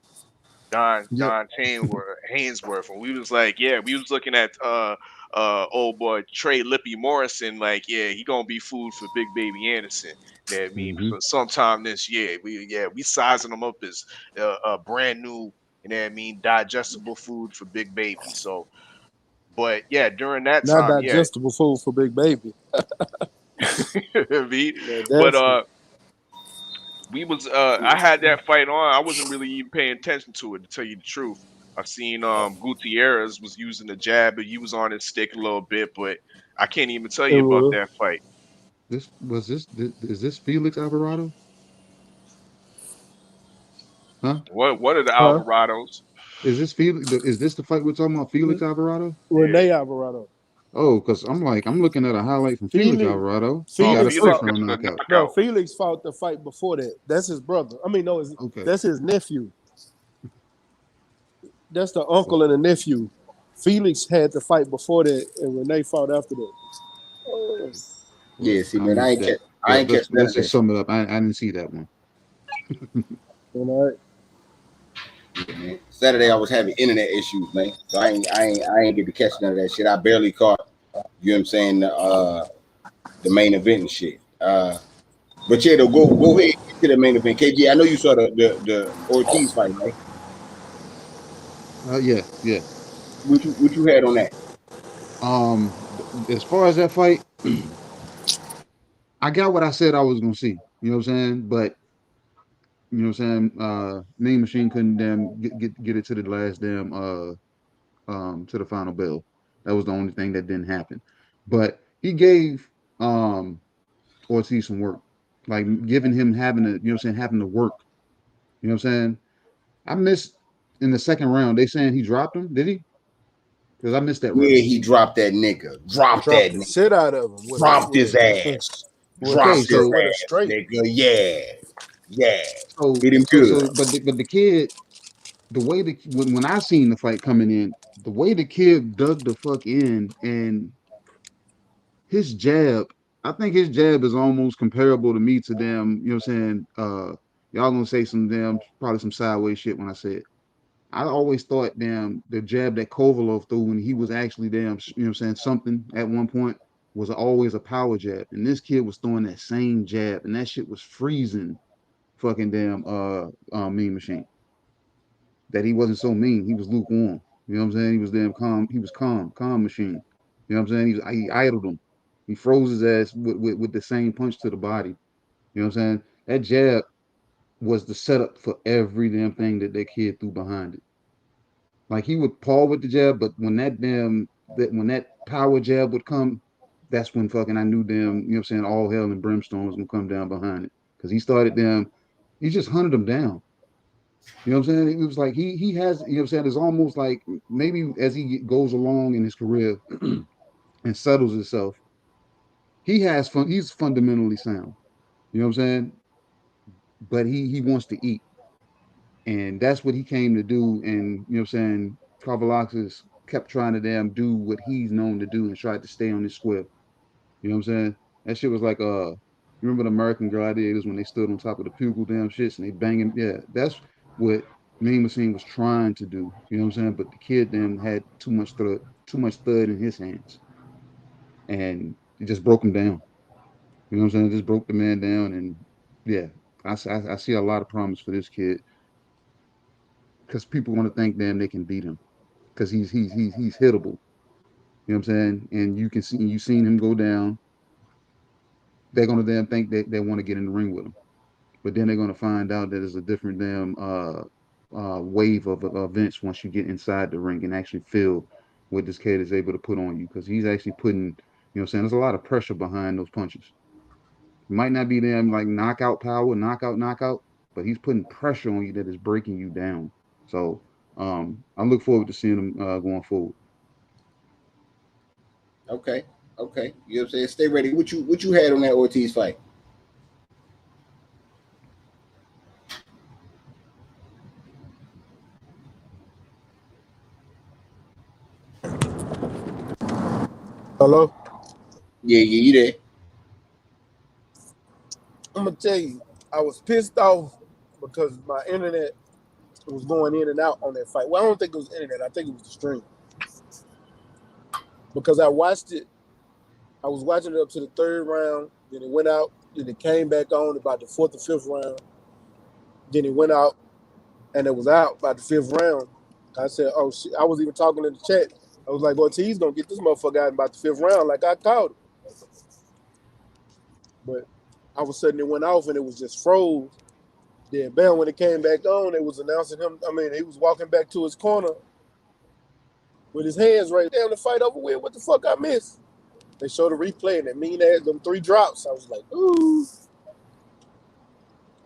Don Hainsworth, and we was like, we was looking at old boy Trey Lippy Morrison, like, he gonna be food for Big Baby Anderson. You know what I mean? So sometime this year, we sizing him up as a brand new, you know what I mean, digestible food for Big Baby. So, but during that time, not digestible food for Big Baby. But we was I had that fight on. I wasn't really even paying attention to it, to tell you the truth. I seen Gutierrez was using the jab, but he was on his stick a little bit, but I can't even tell It you about was. that fight. Is this Felix Alvarado? Huh? What are the Huh? Alvarados? Is this Felix? Is this the fight we're talking about? Felix Alvarado? Yeah. Rene Alvarado. Oh, because I'm looking at a highlight from Felix Felix. Alvarado. He Oh, got a Felix Felix first fought. got round the knockout. No, knockout. Felix fought the fight before that. That's his brother. I mean, no, Okay. that's his nephew. That's the uncle and the nephew. Felix had the fight before that, and Rene fought after that. Yeah, see, I man, I missed ain't that. catch, I ain't catch none Let's of that just shit. sum it up. I didn't see that one. And all right. Yeah, man. Saturday I was having internet issues, man. So I ain't get to catch none of that shit. I barely caught, you know what I'm saying, the main event and shit. But yeah, though, go ahead to the main event. KG, I know you saw the Ortiz fight, right? Yeah. What you had on that? As far as that fight, I got what I said I was gonna see. You know what I'm saying? But you know what I'm saying? Mean Machine couldn't damn get it to the last damn to the final bell. That was the only thing that didn't happen. But he gave Ortiz some work. Like giving him having to, you know what I'm saying, having to work. You know what I'm saying? I missed in the second round. They saying he dropped him, did he? Because I missed that Yeah, round. he dropped that nigga. Dropped that Dropped the nigga. shit out of him with Dropped a his ass. Okay, Dropped his so with a ass, straight. nigga. Yeah. Yeah. so Hit him so good. so but the kid, the way when I seen the fight coming in, the way the kid dug the fuck in and his jab, I think his jab is almost comparable to me to them, you know what I'm saying? Y'all gonna say some damn probably some sideways shit when I say it. I always thought damn the jab that Kovalov threw when he was actually damn, you know what I'm saying, something at one point was always a power jab. And this kid was throwing that same jab and that shit was freezing fucking damn Mean Machine. That he wasn't so mean. He was lukewarm. You know what I'm saying? He was damn calm. He was calm machine. You know what I'm saying? He idled him. He froze his ass with the same punch to the body. You know what I'm saying? That jab was the setup for every damn thing that kid threw behind it. Like he would paw with the jab, but when that power jab would come, that's when fucking I knew damn, you know what I'm saying, all hell and brimstone was gonna come down behind it. Because he started damn, he just hunted them down. You know what I'm saying? It was like he has, you know what I'm saying? It's almost like maybe as he goes along in his career and settles himself, he's fundamentally sound. You know what I'm saying? But he wants to eat. And that's what he came to do. And you know what I'm saying? Kavalaxis kept trying to damn do what he's known to do and tried to stay on his square. You know what I'm saying? That shit was like you remember the American Gladiators when they stood on top of the Pugil damn shits and they banging, yeah, that's what Mean Machine was trying to do. You know what I'm saying? But the kid then had too much thud in his hands. And it just broke him down. You know what I'm saying? It just broke the man down and yeah, I see a lot of promise for this kid because people want to think damn they can beat him because he's hittable. You know what I'm saying? And you seen him go down. They're gonna damn think that they want to get in the ring with him, but then they're gonna find out that there's a different damn wave of events once you get inside the ring and actually feel what this kid is able to put on you because he's actually putting, you know what I'm saying, there's a lot of pressure behind those punches. It might not be them like knockout power, knockout, but he's putting pressure on you that is breaking you down. So I look forward to seeing him going forward. Okay. Okay. You know what I'm saying? Stay ready. What you had on that Ortiz fight? Hello? Yeah, you there. I'm gonna tell you, I was pissed off because my internet was going in and out on that fight. Well, I don't think it was internet. I think it was the stream. Because I watched it, I was watching it up to the third round, then it went out, then it came back on about the fourth or fifth round, then it went out, and it was out by the fifth round. I said, oh shit, I was even talking in the chat. I was like, Ortiz gonna get this motherfucker out in about the fifth round, like I called it. But all of a sudden it went off and it was just froze. Then Bam, when it came back on, they was announcing him. I mean, he was walking back to his corner with his hands right there. The fight over with. What the fuck I missed? They showed a replay and that mean ass them 3 drops. I was like, ooh.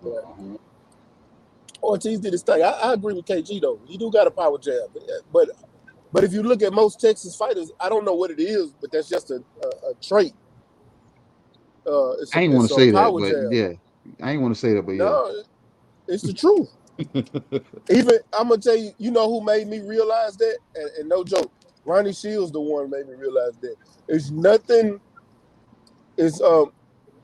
Yeah. Ortiz did his thing. I agree with KG though. He do got a power jab, but if you look at most Texas fighters, I don't know what it is, but that's just a trait. I ain't want to say that, but yeah, I ain't want to say that, but yeah. No, it's the truth. Even I'm gonna tell you, you know who made me realize that, and no joke, Ronnie Shields the one made me realize that. It's nothing. It's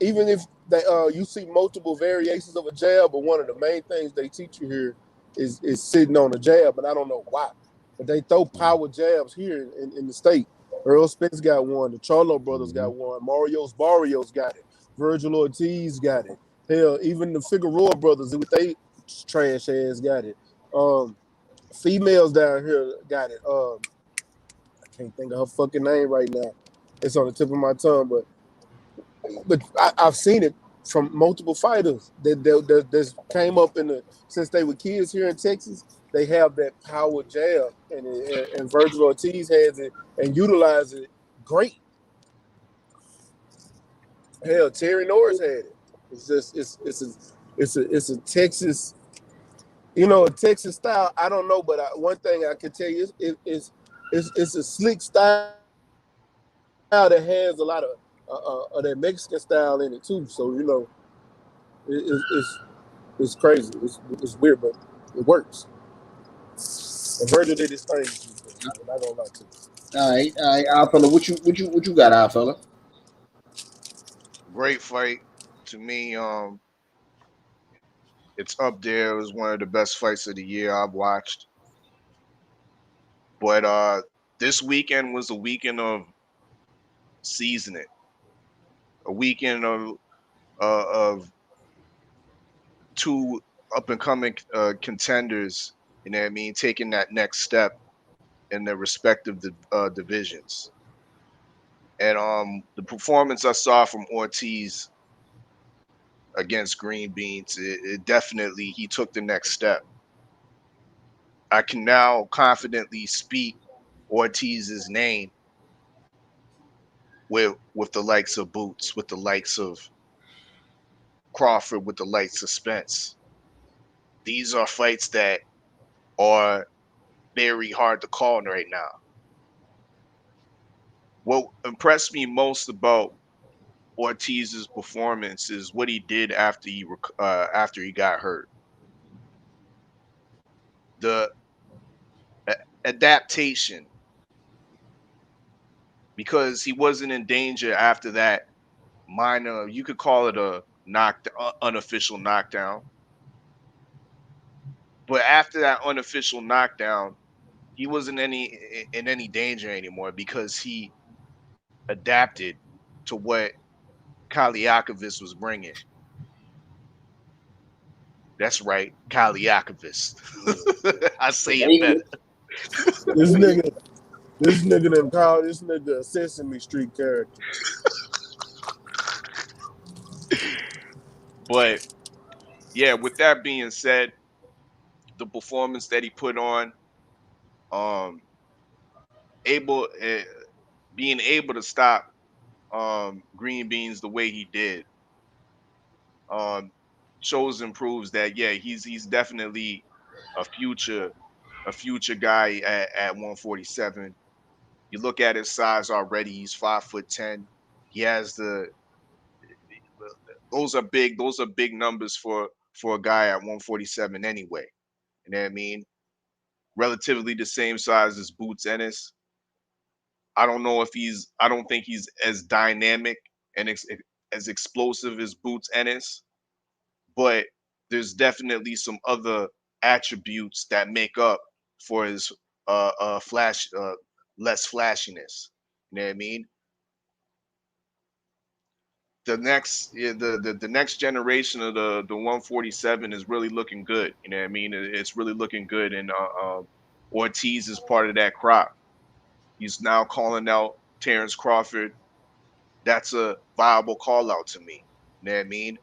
even if they you see multiple variations of a jab, but one of the main things they teach you here is sitting on a jab, and I don't know why, but they throw power jabs here in the state. Earl Spence got one, the Charlo brothers got one, Mario's Barrios got it, Virgil Ortiz got it. Hell, even the Figueroa brothers with they trash ass got it. Females down here got it. I can't think of her fucking name right now. It's on the tip of my tongue, but I've seen it from multiple fighters that came up since they were kids here in Texas. They have that power jab, and Virgil Ortiz has it and utilizes it great. Hell, Terry Norris had it. It's just it's a Texas, a Texas style. I don't know, but one thing I can tell you is it's a slick style that has a lot of that Mexican style in it too. So it's crazy. It's weird, but it works. And Virgil did his thing. I'm not gonna lie to you. All right, our fella. What you got, our fella? Great fight to me. It's up there. It was one of the best fights of the year I've watched. But this weekend was a weekend of seasoning, a weekend of 2 up and coming contenders. You know what I mean? Taking that next step in their respective divisions. And the performance I saw from Ortiz against Green Beans, it definitely, he took the next step. I can now confidently speak Ortiz's name with the likes of Boots, with the likes of Crawford, with the likes of Spence. These are fights that are very hard to call right now. What impressed me most about Ortiz's performance is what he did after he got hurt. The adaptation, because he wasn't in danger after that minor, you could call it a unofficial knockdown. But after that unofficial knockdown, he wasn't in any danger anymore because he adapted to what Kaliakovis was bringing. That's right, Kaliakovis. I say it better. This nigga done called this nigga a Sesame Street character. But yeah, with that being said, the performance that he put on, being able to stop Green Beans the way he did, shows and proves that he's definitely a future guy at 147. You look at his size already; he's 5'10". He has those are big numbers for a guy at 147 anyway. You know what I mean? Relatively the same size as Boots Ennis. I don't think he's as dynamic and as explosive as Boots Ennis, but there's definitely some other attributes that make up for his less flashiness. You know what I mean? The next generation of the 147 is really looking good. You know what I mean? It's really looking good, and Ortiz is part of that crop. He's now calling out Terrence Crawford. That's a viable call out to me. You know what I mean?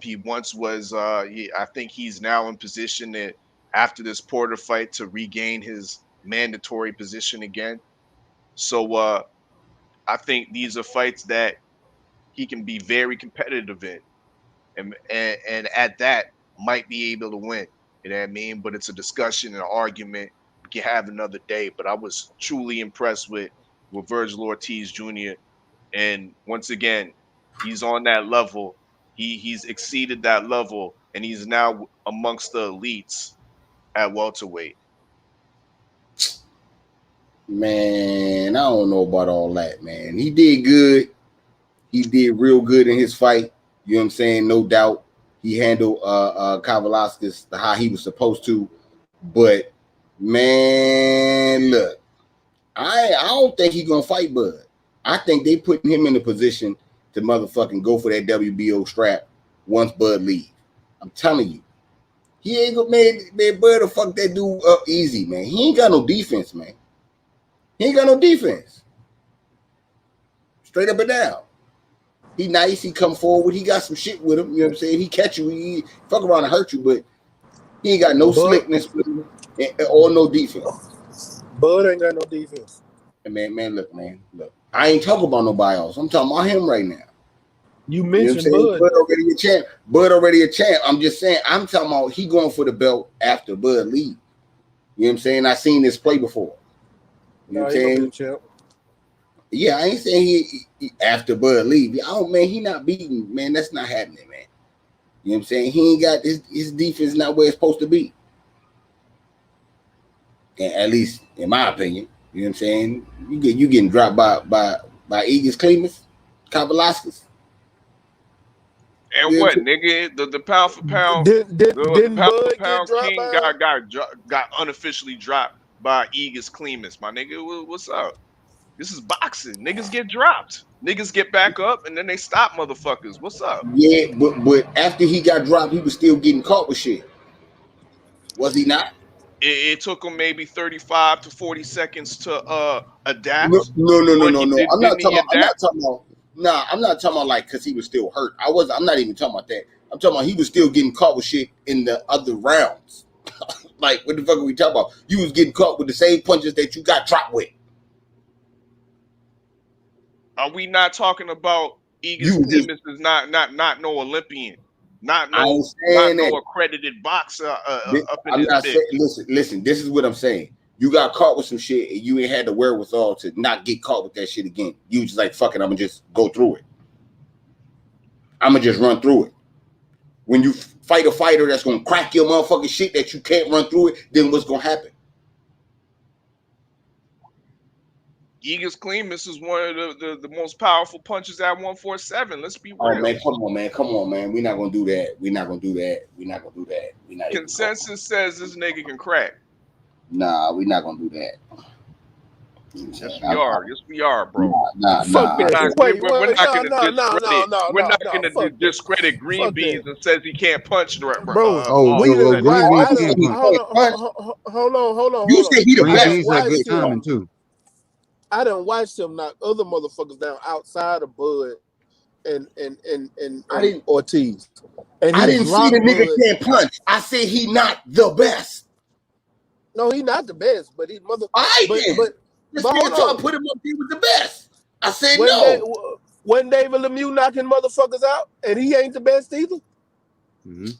He once was. I think he's now in position that after this Porter fight to regain his mandatory position again. So I think these are fights that he can be very competitive in, and at that might be able to win. You know what I mean? But it's a discussion and an argument we can have another day. But I was truly impressed with Virgil Ortiz Jr. And once again, he's on that level. He's exceeded that level, and he's now amongst the elites at welterweight. Man, I don't know about all that, man. He did good. He did real good in his fight. You know what I'm saying? No doubt. He handled Kavaliauskas how he was supposed to. But man, look, I don't think he's gonna fight Bud. I think they putting him in a position to motherfucking go for that WBO strap once Bud leave. I'm telling you. He ain't gonna man Bud will fuck that dude up easy, man. He ain't got no defense, man. He ain't got no defense. Straight up and down. He nice. He come forward. He got some shit with him. You know what I'm saying? He catch you. He fuck around and hurt you, but he ain't got no slickness with him or no defense. Bud ain't got no defense. And man, look. I ain't talking about nobody else. I'm talking about him right now. You mentioned Bud already a champ. Bud already a champ. I'm just saying. I'm talking about he going for the belt after Bud leave. You know what I'm saying? I seen this play before. You know what I'm saying? Yeah, I ain't saying he after Bud leave. He not beating, man. That's not happening, man. You know what I'm saying? He ain't got his defense not where it's supposed to be. And at least in my opinion. You know what I'm saying? You getting dropped by Igis Klimas, Kavaliauskas. And what, nigga? The pound for pound, didn't pound Bud for pound get king got unofficially dropped by Igis Klimas. My nigga, what's up? This is boxing. Niggas get dropped. Niggas get back up and then they stop motherfuckers. What's up? Yeah, but after he got dropped, he was still getting caught with shit. Was he not? It took him maybe 35 to 40 seconds to adapt. No. I'm not talking about. Nah, I'm not talking about like because he was still hurt. I'm not even talking about that. I'm talking about he was still getting caught with shit in the other rounds. Like what the fuck are we talking about? You was getting caught with the same punches that you got dropped with. Are we not talking about Igis Klimas is not no Olympian, not no accredited boxer up in I'm his not bit. saying. Listen. This is what I'm saying. You got caught with some shit, and you ain't had the wherewithal to not get caught with that shit again. You just like fuck it. I'm gonna just go through it. I'm gonna just run through it. When you fight a fighter that's gonna crack your motherfucking shit that you can't run through it, then what's gonna happen? Igis Klimas is one of the most powerful punches at 147. Let's be real. Oh man, come on, man. We're not gonna do that. Consensus says this nigga can crack. Nah, we're not gonna do that. Yes, we are, bro. Fuck that. We're not gonna discredit Green Beans and says he can't punch, bro. Green Beans hold on. You say he the best. Green Beans had good timing too. I done watched him knock other motherfuckers down outside of Bud and Ortiz. And I didn't see the nigga can't punch. I said he not the best. No, he not the best, but he mother. But I put him up there with the best. I said no. When David Lemieux knocking motherfuckers out, and he ain't the best either. Mm-hmm.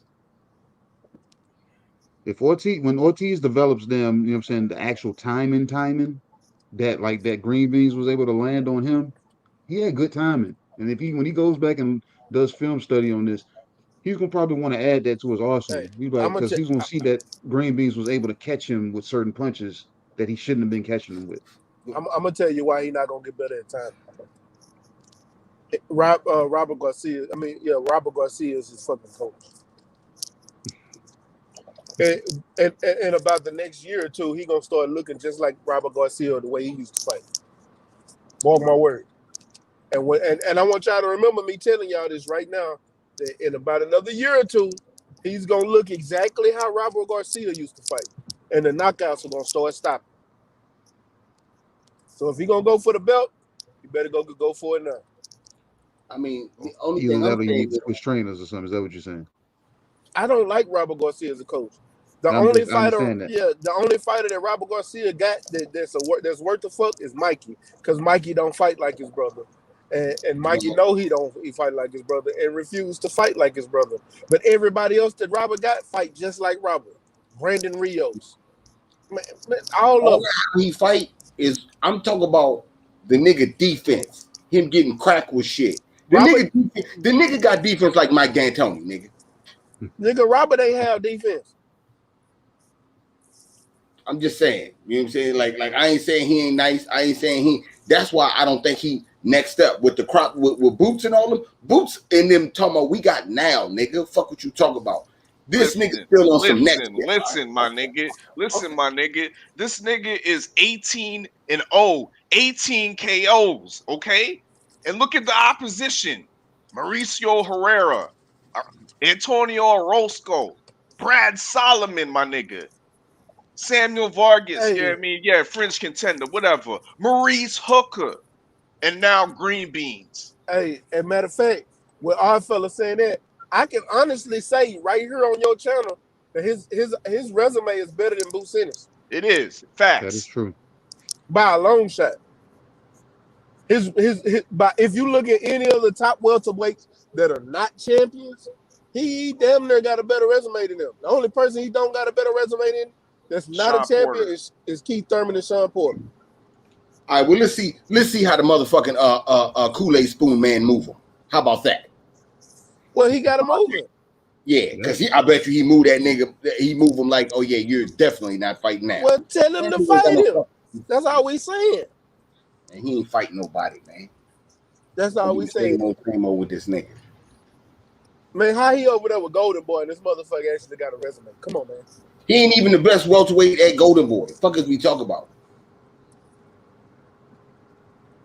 When Ortiz develops them, you know what I'm saying, the actual timing. That Green Beans was able to land on him, he had good timing. And when he goes back and does film study on this, he's gonna probably want to add that to his arsenal. Because he's gonna see that Green Beans was able to catch him with certain punches that he shouldn't have been catching him with. I'm gonna tell you why he's not gonna get better at timing. Robert Garcia. Robert Garcia is his fucking coach. And about the next year or two, he gonna start looking just like Robert Garcia the way he used to fight. Mark my word. And I want y'all to remember me telling y'all this right now, that in about another year or two, he's gonna look exactly how Robert Garcia used to fight. And the knockouts are gonna start stopping. So if he gonna go for the belt, you better go for it now. I mean, the only Either thing that I'm or you saying need to is, switch trainers or something. Is that what you're saying? I don't like Robert Garcia as a coach. The I only fighter, understand that. the only fighter that Robert Garcia got that's worth the fuck is Mikey, because Mikey don't fight like his brother, and Mikey know he fight like his brother and refuse to fight like his brother. But everybody else that Robert got fight just like Robert. Brandon Rios, man, all all of them. how he fight is, I'm talking about the nigga defense. Him getting cracked with shit. The Robert, nigga got defense like Mike D'Antoni, nigga. Robert ain't have defense. I'm just saying. You know what I'm saying? Like I ain't saying he ain't nice. I ain't saying he. That's why I don't think he next up with the crop with Boots and all them. Boots and them talking about we got now, nigga. Fuck what you talk about. This nigga still on some next. Listen, my nigga. Listen, my nigga. This nigga is 18-0, 18 KOs, okay? And look at the opposition. Mauricio Herrera, Antonio Orozco, Brad Solomon, my nigga. Samuel Vargas, Hey. yeah, I mean, yeah, French contender, whatever. Maurice Hooker, and now Green Beans. Hey, as a matter of fact, with our fella saying that, I can honestly say right here on your channel that his resume is better than Bullshittin. It is facts. That is true. By a long shot. But if you look at any of the top welterweights that are not champions, he damn near got a better resume than them. The only person he don't got a better resume than that's not Sean a champion is Keith Thurman and Sean Porter. All right, well let's see how the motherfucking Kool-Aid Spoon man move him. How about that? Well, he got him moving. Yeah, because I bet you he moved that nigga. He moved him like, oh yeah, you're definitely not fighting now. Well, tell him to fight him. That's all we saying. And he ain't fighting nobody, man. That's all we saying. Same old with this nigga. Man, how he over there with Golden Boy and this motherfucker actually got a resume? Come on, man. He ain't even the best welterweight at Golden Boy. The fuck is we talk about?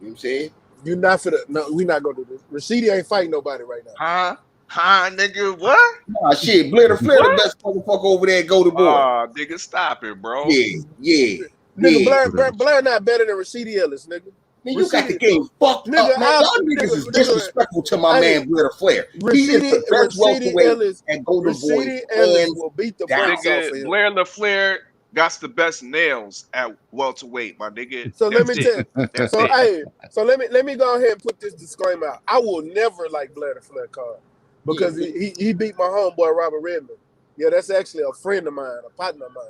You know what I'm saying? You're not for the no, we not gonna do this. Rashidi ain't fighting nobody right now. Huh, nigga, what? Nah, shit, Blair the best motherfucker over there at Golden Boy. Nigga, stop it, bro. Yeah. Nigga, Blair not better than Rashidi Ellis, nigga. Man, you got the game fucked up, man. Y'all niggas is disrespectful to my man Blair Flair. He is the best welterweight at Golden Boy. Ellis will beat the brakes off of him. Blair LaFlair got the best nails at welterweight, my nigga. So let me tell you. So let me go ahead and put this disclaimer out. I will never like Blair the Flair card because he beat my homeboy Robert Redmond. Yeah, that's actually a friend of mine, a partner of mine.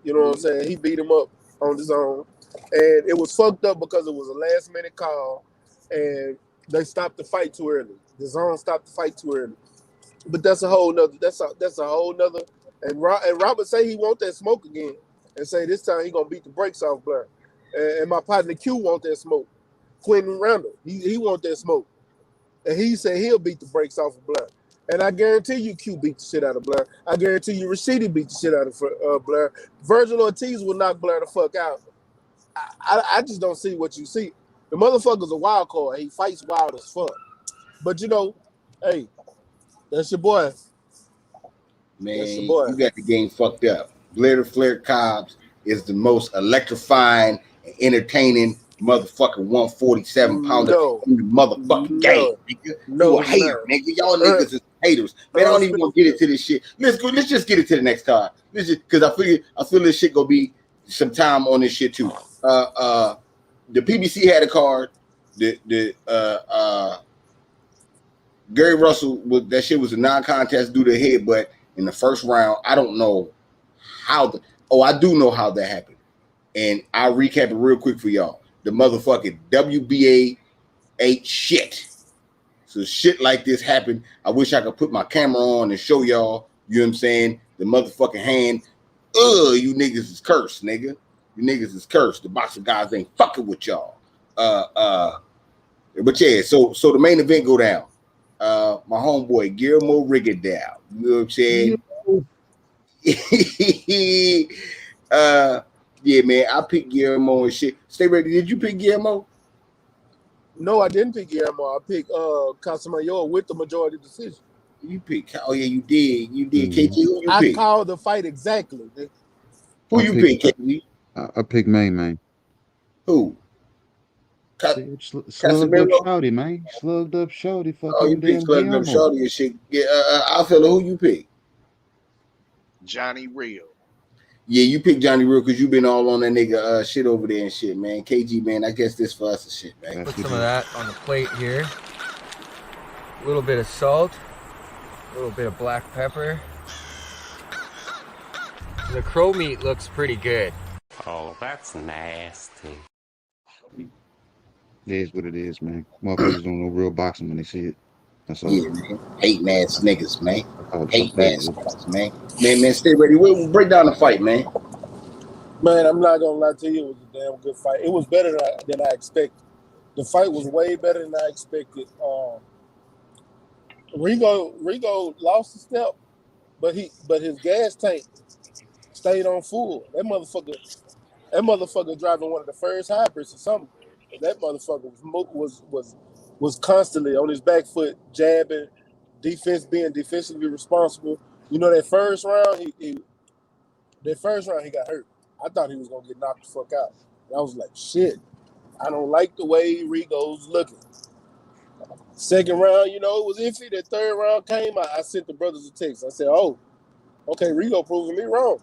You know what I'm saying? He beat him up on his own. And it was fucked up because it was a last minute call and they stopped the fight too early. The zone stopped the fight too early. But that's a whole nother, that's a whole nother. And Robert say he want that smoke again and say this time he gonna beat the brakes off Blair. And my partner Q want that smoke. Quentin Randall, he want that smoke. And he said he'll beat the brakes off of Blair. And I guarantee you Q beat the shit out of Blair. I guarantee you Rashidi beat the shit out of Blair. Virgil Ortiz will knock Blair the fuck out. I just don't see what you see. The motherfucker's a wild card. He fights wild as fuck. But you know, hey, that's your boy. Man, you got the game fucked up. Blair the Flair Cobbs is the most electrifying and entertaining motherfucking 147 pounder in the motherfucking game, nigga. You a hater, nigga. Y'all niggas is haters. Man, I don't even want to get into this shit. Let's just get into the next card. Because I feel this shit gonna be some time on this shit too. The PBC had a card. Gary Russell that shit was a non-contest due to head, but in the first round, I don't know how I do know how that happened. And I'll recap it real quick for y'all. The motherfucking WBA ate shit. So shit like this happened. I wish I could put my camera on and show y'all, you know what I'm saying? The motherfucking hand. You niggas is cursed, nigga. You niggas is cursed. The boxing guys ain't fucking with y'all. But yeah, so the main event go down. My homeboy Guillermo Rigondeaux. You know what I'm saying? Yeah, man. I picked Guillermo and shit. Stay ready. Did you pick Guillermo? No, I didn't pick Guillermo. I picked Casamayor with the majority decision. You picked. Oh yeah, you did. You did. KG, who you picked? I called the fight exactly. Who you picked, KG? I picked Main. Who? Slugged up Casemiro. shouty, man. Slugged up shouty. Oh, you Fucking pick damn Slugged Up Guillermo. Shorty and shit. Yeah, I feel who you pick. Johnny Real. Yeah, you pick Johnny Real because you been all on that nigga shit over there and shit, man. KG, man, I guess this for us and shit, man. That's Put what some it of is. that on the plate here. A little bit of salt. A little bit of black pepper. The crow meat looks pretty good. Oh, that's nasty. It is what it is, man. Motherfuckers don't know real boxing when they see it. That's all. Yeah, man. Hating ass niggas, man. That's Hating that ass is. niggas, man. Man, stay ready. We'll break down the fight, man. Man, I'm not gonna lie to you, it was a damn good fight. It was better than I expected. The fight was way better than I expected. Rigo lost a step, but his gas tank stayed on full. That motherfucker driving one of the first hybrids or something. That motherfucker was constantly on his back foot, jabbing, being defensively responsible. You know, that first round he got hurt. I thought he was gonna get knocked the fuck out. And I was like, shit, I don't like the way Rigo's looking. Second round, you know, it was iffy. The third round came, I sent the brothers a text. I said, oh, okay, Rigo proving me wrong.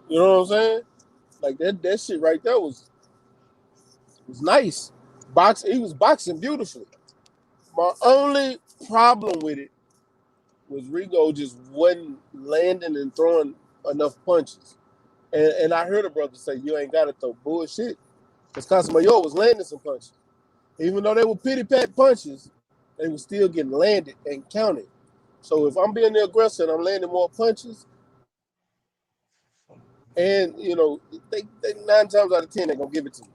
You know what I'm saying? Like that shit right there was nice. He was boxing beautifully. My only problem with it was Rigo just wasn't landing and throwing enough punches. And I heard a brother say, you ain't got to throw bullshit. Because Casamayor was landing some punches. Even though they were pity-pat punches, they were still getting landed and counted. So if I'm being the aggressor and I'm landing more punches, and, you know, they 9 times out of 10, they're going to give it to you.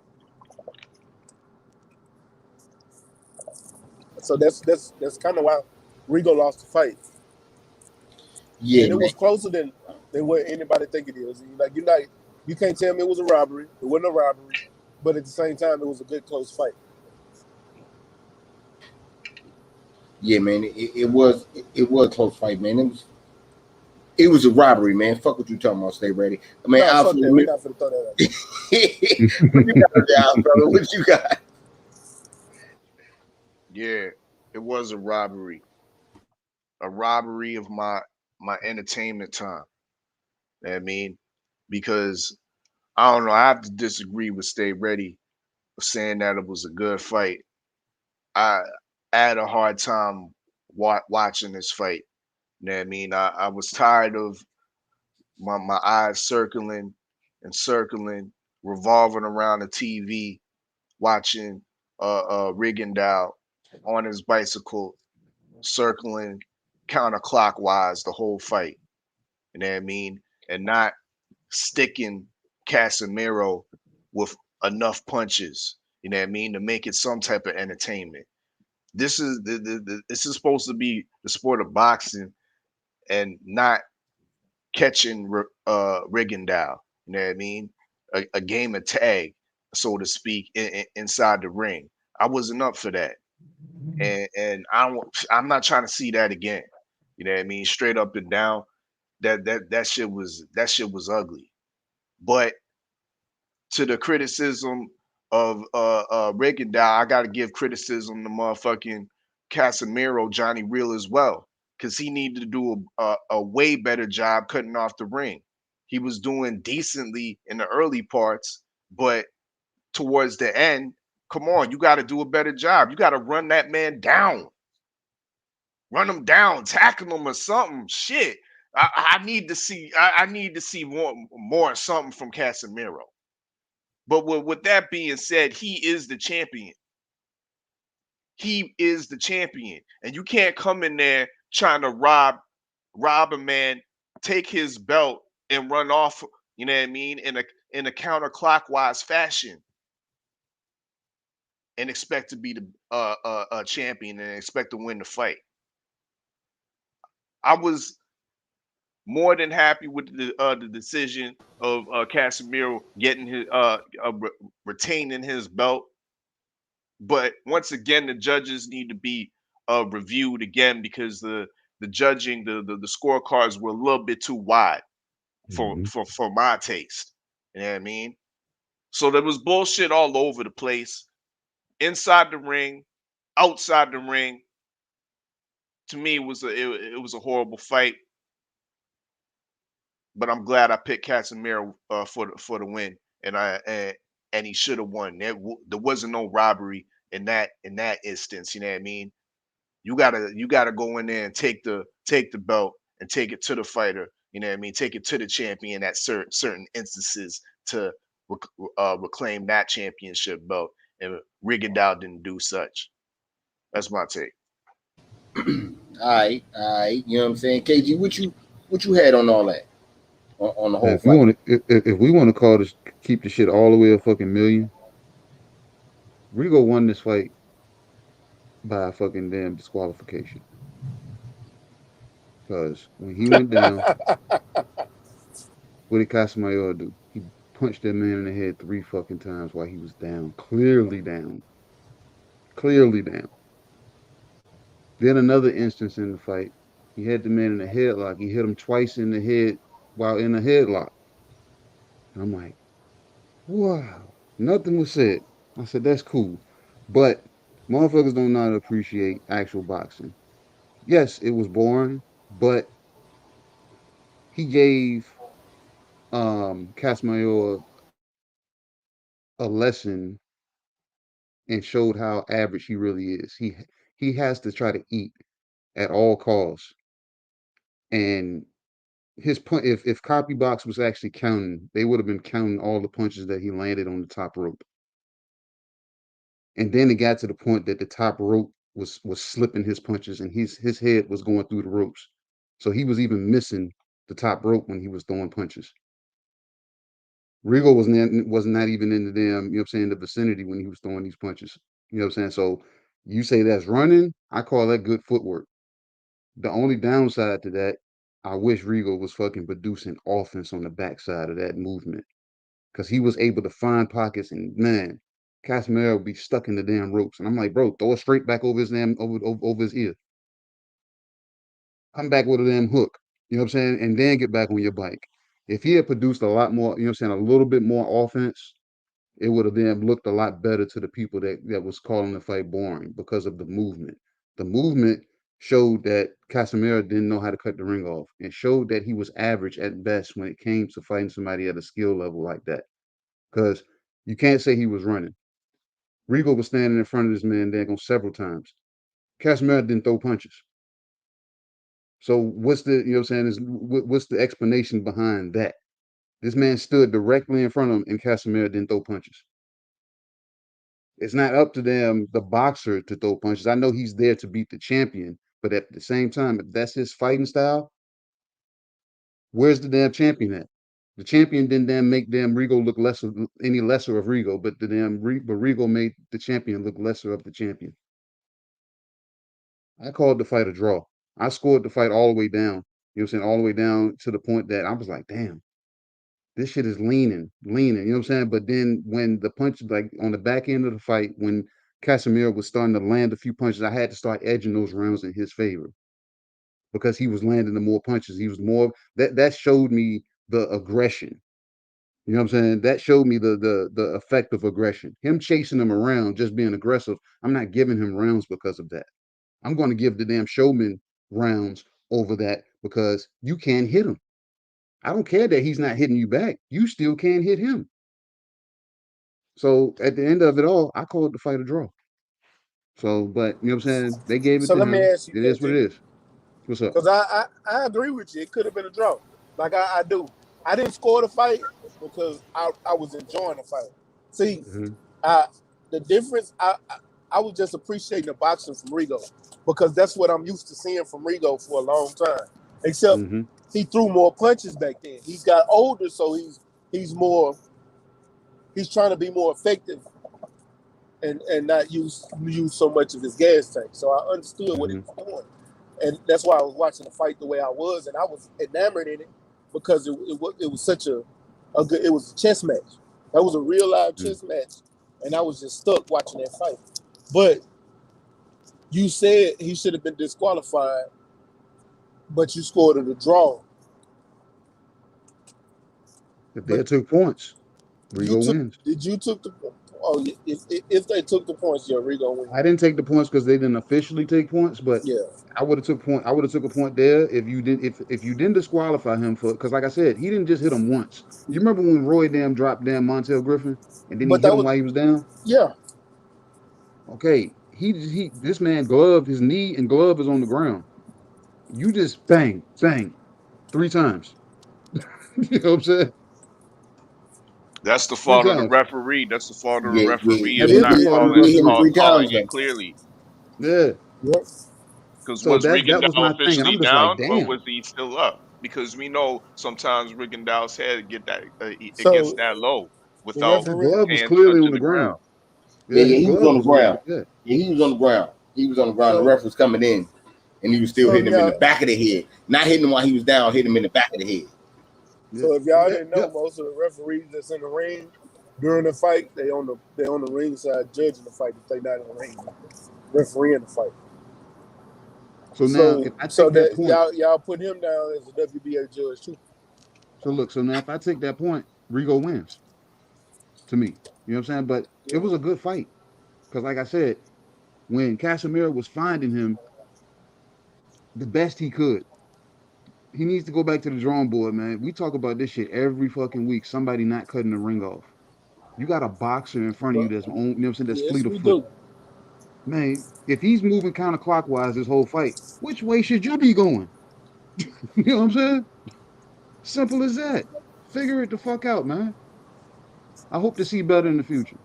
So that's kind of why Rigo lost the fight. Yeah, and it man. was closer than what anybody think it is. Like you can't tell me it was a robbery. It wasn't a robbery, but at the same time, it was a good close fight. Yeah, man. It was a close fight, man. It was a robbery, man. Fuck what you talking about. Stay ready. I mean, fuck that. We're not finna throw that out. What you got, brother? What you got? Yeah, it was a robbery. A robbery of my entertainment time. You know what I mean? Because I don't know, I have to disagree with Stay Ready saying that it was a good fight. I had a hard time watching this fight. You know what I mean? I was tired of my eyes circling and circling, revolving around the TV, watching Rigondeaux on his bicycle, circling counterclockwise the whole fight. You know what I mean? And not sticking Casemiro with enough punches. You know what I mean? To make it some type of entertainment. This is this is supposed to be the sport of boxing and not catching Rigondeaux. You know what I mean? A game of tag, so to speak, inside the ring. I wasn't up for that, and I'm not trying to see that again. You know what I mean? Straight up and down. That shit was ugly. But to the criticism of Rigondeaux, I got to give criticism to motherfucking Casemiro, Johnny Real as well, because he needed to do a way better job cutting off the ring. He was doing decently in the early parts, but towards the end, come on, you got to do a better job. You got to run that man down, run him down, tackle him or something. Shit, I need to see. I need to see more something from Casemiro. But with that being said, he is the champion. He is the champion. And you can't come in there trying to rob a man, take his belt and run off, you know what I mean, in a counterclockwise fashion and expect to be the champion and expect to win the fight. I was more than happy with the decision of Casemiro getting his retaining his belt. But once again, the judges need to be reviewed again because the judging, the scorecards were a little bit too wide for my taste. You know what I mean? So there was bullshit all over the place. inside the ring, outside the ring. To me, it was a horrible fight. But I'm glad I picked Casemiro for the win, and he should have won. There wasn't no robbery in that instance. You know what I mean? You gotta go in there and take the belt and take it to the fighter. You know what I mean? Take it to the champion at certain instances to reclaim that championship belt. And Rigondeaux didn't do such. That's my take. All right. You know what I'm saying? KG, what you had on all that? On the whole If you fight? want to, if we want to call this, keep the shit all the way a fucking million, Rigo won this fight by a fucking damn disqualification. Because when he went down, what did Casamayor do? He punched that man in the head 3 fucking times while he was down, clearly down, clearly down. Then another instance in the fight, he had the man in a headlock. He hit him twice in the head while in a headlock. And I'm like, wow. Nothing was said. I said, that's cool. But motherfuckers don't know how to appreciate actual boxing. Yes, it was boring, but he gave Casamayor a lesson and showed how average he really is. He has to try to eat at all costs. And his punch, if Copy Box was actually counting, they would have been counting all the punches that he landed on the top rope. And then it got to the point that the top rope was slipping his punches, and his head was going through the ropes. So he was even missing the top rope when he was throwing punches. Rigo was not even in the damn, you know what I'm saying, the vicinity when he was throwing these punches. You know what I'm saying? So you say that's running, I call that good footwork. The only downside to that, I wish Rigo was fucking producing offense on the backside of that movement. Because he was able to find pockets, and man, Casemiro would be stuck in the damn ropes. And I'm like, bro, throw it straight back over his damn over his ear. Come back with a damn hook. You know what I'm saying? And then get back on your bike. If he had produced a lot more, you know what I'm saying, a little bit more offense, it would have then looked a lot better to the people that was calling the fight boring because of the movement. The movement showed that Casemiro didn't know how to cut the ring off, and showed that he was average at best when it came to fighting somebody at a skill level like that. Because you can't say he was running. Rigo was standing in front of this man daggone several times. Casemiro didn't throw punches. So what's the, you know what I'm saying, what's the explanation behind that? This man stood directly in front of him and Casemiro didn't throw punches. It's not up to them, the boxer, to throw punches. I know he's there to beat the champion, but at the same time, if that's his fighting style, where's the damn champion at? The champion didn't damn make damn Rigo look any lesser of Rigo, but Rigo made the champion look lesser of the champion. I called the fight a draw. I scored the fight all the way down. You know what I'm saying? All the way down to the point that I was like, damn, this shit is leaning. You know what I'm saying? But then when the punch, like on the back end of the fight, when Casemiro was starting to land a few punches, I had to start edging those rounds in his favor because he was landing the more punches. He was more, that showed me the aggression. You know what I'm saying? That showed me the effect of aggression. Him chasing him around, just being aggressive. I'm not giving him rounds because of that. I'm going to give the damn showman rounds over that because you can't hit him. I don't care that he's not hitting you back. You still can't hit him. So at the end of it all, I called the fight a draw. So, but you know what I'm saying? They gave it So to let me him. ask you, It is what it KG, is. What's up? because I agree with you. It could have been a draw. Like I do. I didn't score the fight because I was enjoying the fight. See, Mm-hmm. I the difference. I was just appreciating the boxing from Rigo because that's what I'm used to seeing from Rigo for a long time. Except Mm-hmm. he threw more punches back then. He's got older, so he's trying to be more effective and not use so much of his gas tank. So I understood what he Mm-hmm. was doing, and that's why I was watching the fight the way I was, and I was enamored in it because it was such a good. It was a chess match. That was a real live chess match, and I was just stuck watching that fight. But you said he should have been disqualified, but you scored it a draw. If they But took points, you Rigo took wins. did you took the Oh, if they took the points, yeah, Rigo wins. I didn't take the points because they didn't officially take points, but Yeah. I would have took point. I would have took a point there if you didn't. If you didn't disqualify him for, because like I said, he didn't just hit him once. You remember when Roy dropped Montel Griffin and then he But hit that him was while he was down? yeah. Okay, this man gloved his knee and glove is on the ground. You just bang 3 times. You know what I'm saying? That's the 3 fault of the times. referee. That's the fault of the Yeah, referee That is is not the fault of the we hit him referee. 3 times calling though. it clearly. Yeah. Yep. Because So was that was Rigondeaux my thing, and officially I'm just like, down or damn. was he still up? Because we know sometimes Rigondeaux's head get that it gets So that low the without His referee, glove was hands clearly touching on the the ground. ground. Yeah, His he was glove on the was on ground. the Yeah, he was on the ground. He was on the ground. The so ref was coming in, and he was still so if hitting him in y'all the back of the head. Not hitting him while he was down, hitting him in the back of the head. Yeah. so if y'all Yeah. didn't know, most of the referees that's in the ring during the fight, they on the ring side judging the fight if they not in the ring, refereeing the fight. So now if So I so take that that point, y'all put him down as a WBA judge too. so now if I take that point, Rigo wins to me. You know what I'm saying? But it Yeah. was a good fight. Because like I said, when Casimiro was finding him the best he could, he needs to go back to the drawing board, man. We talk about this shit every fucking week. Somebody not cutting the ring off. You got a boxer in front of you But that's on, you know what I'm saying, that's yes, fleet of we foot. do. Man, if he's moving counterclockwise this whole fight, which way should you be going? You know what I'm saying? Simple as that. Figure it the fuck out, man. I hope to see better in the future.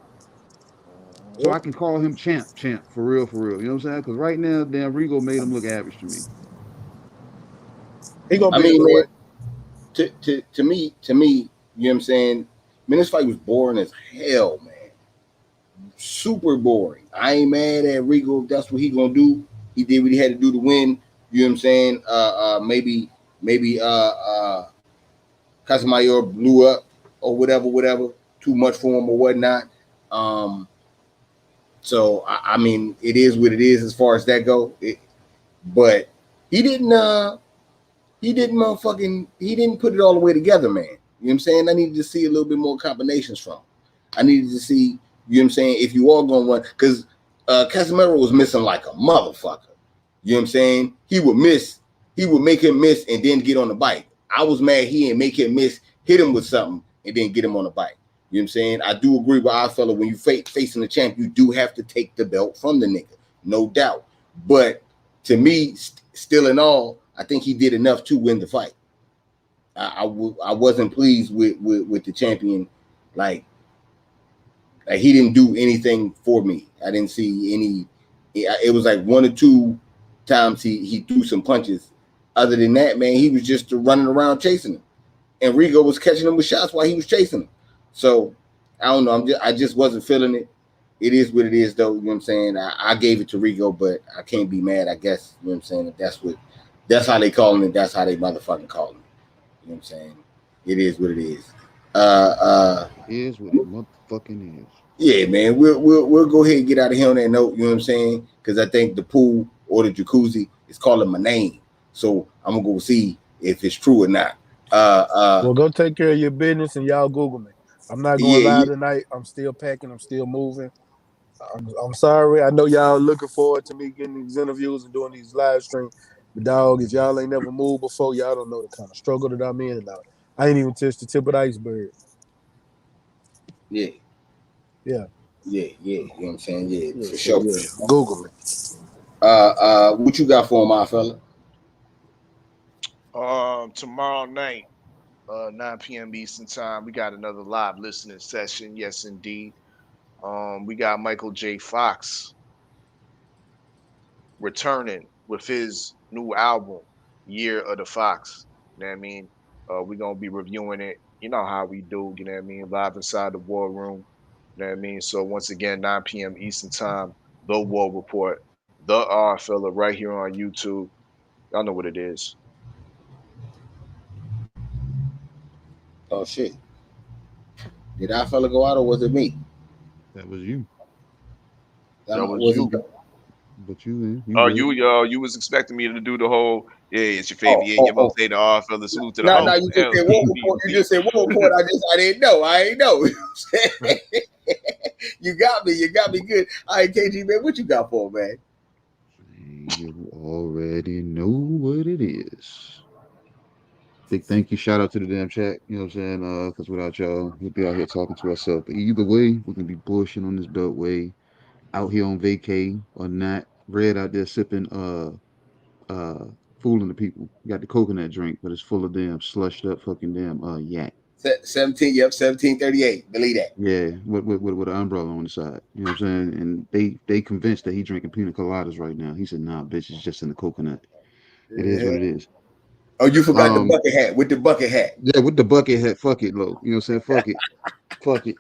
So Yep. I can call him champ, for real, for real. You know what I'm saying? Because right now, damn Rigo made him look average to me. He gonna I be a mean, good man, weight. to me, you know what I'm saying? Man, this fight was boring as hell, man. Super boring. I ain't mad at Rigo if that's what he gonna do. He did what he had to do to win. You know what I'm saying? Maybe Casamayor blew up or whatever. Too much for him or whatnot. So I mean, it is what it is as far as that go. But he didn't put it all the way together, man. You know what I'm saying? I needed to see a little bit more combinations from him. I needed to see, you know what I'm saying, if you are going to run, because Casimiro was missing like a motherfucker. You know what I'm saying? He would make him miss and then get on the bike. I was mad he didn't make him miss, hit him with something, and then get him on the bike. You know what I'm saying? I do agree with our fella, when you facing the champ, you do have to take the belt from the nigga, no doubt. But to me, still in all, I think he did enough to win the fight. I wasn't pleased with the champion. Like he didn't do anything for me. I didn't see any. It was like 1 or 2 times he threw some punches. Other than that, man, he was just running around chasing him, and Rigo was catching him with shots while he was chasing him. So I don't know. I just wasn't feeling it. It is what it is, though. You know what I'm saying? I gave it to Rigo, but I can't be mad. I guess, you know what I'm saying. If that's how they calling it. That's how they motherfucking calling it. You know what I'm saying? It is what it is. It is what it motherfucking is. Yeah, man. We'll go ahead and get out of here on that note. You know what I'm saying? Because I think the pool or the jacuzzi is calling my name, so I'm gonna go see if it's true or not. Well, go take care of your business and y'all Google me. I'm not going Yeah, live tonight. I'm still packing. I'm still moving. I'm sorry. I know y'all looking forward to me getting these interviews and doing these live streams. But dog, if y'all ain't never moved before, y'all don't know the kind of struggle that I'm in. And I ain't even touched the tip of the iceberg. yeah. Yeah. You know what I'm saying? Yeah, Yeah. for So sure. yeah, Google me. What you got for him, my fella? Tomorrow night, 9 p.m. Eastern time, we got another live listening session. Yes, indeed. We got Michael J. Fox returning with his new album, Year of the Fox. You know what I mean? We're gonna be reviewing it. You know how we do, you know what I mean, live inside the war room. You know what I mean? So once again, 9 p.m. Eastern time, the War Report, the R fella right here on YouTube. Y'all know what it is. Oh shit! Did our fella go out or was it me? That was you. That was Was you. it? But you You was expecting me to do the whole, yeah, it's your favorite, yeah, you must say the R fella, salute to the No, host. you just said war report. You just said war report. I didn't know. I ain't know. You know what I'm saying? You got me good. All right, KG, man, what you got for man? You already know what it is. Big thank you, shout out to the damn chat. You know what I'm saying? Because without y'all, we'd be out here talking to ourselves. But either way, we're gonna be bullshitting on this Beltway, out here on vacay or not. Red out there sipping fooling the people. You got the coconut drink, but it's full of damn slushed up fucking damn yak. 1738. Believe that. Yeah, with an umbrella on the side. You know what I'm saying? And they convinced that he drinking pina coladas right now. He said, nah, bitch, it's just in the coconut. It is what it is. Oh, you forgot the bucket hat with the bucket hat. Yeah, with the bucket hat. Fuck it, low. You know what I'm saying? Fuck it. Fuck it.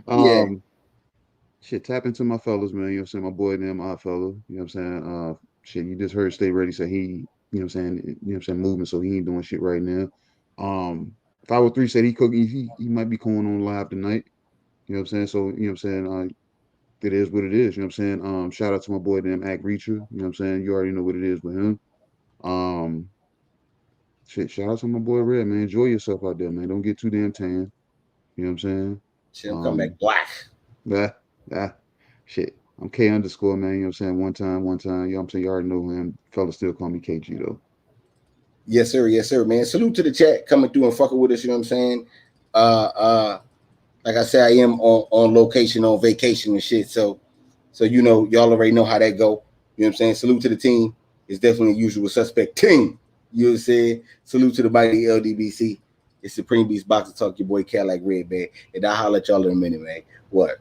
Yeah. Shit, tap into my fellas, man. You know what I'm saying? My boy and them odd fellow. You know what I'm saying? Shit, you just heard Stay Ready say he, you know what I'm saying, moving, so he ain't doing shit right now. 503 said he might be going on live tonight. You know what I'm saying? So, you know what I'm saying? It is what it is. You know what I'm saying? Shout out to my boy damn Act Reacher. You know what I'm saying? You already know what it is with him. Shit, shout out to my boy Red, man. Enjoy yourself out there, man. Don't get too damn tan. You know what I'm saying? Shit, I'm coming back black. Shit. I'm K_, man. You know what I'm saying? One time. You know what I'm saying? You already know him. Fellas still call me KG, though. Yes, sir, man. Salute to the chat coming through and fucking with us. You know what I'm saying? Like I said, I am on location, on vacation and shit. So you know, y'all already know how that go. You know what I'm saying? Salute to the team. It's definitely a usual suspect team. You know what I'm saying? Salute to the mighty LDBC. It's Supreme Beast Boxing Talk, your boy Cadillac Red, man. And I'll holler at y'all in a minute, man. What?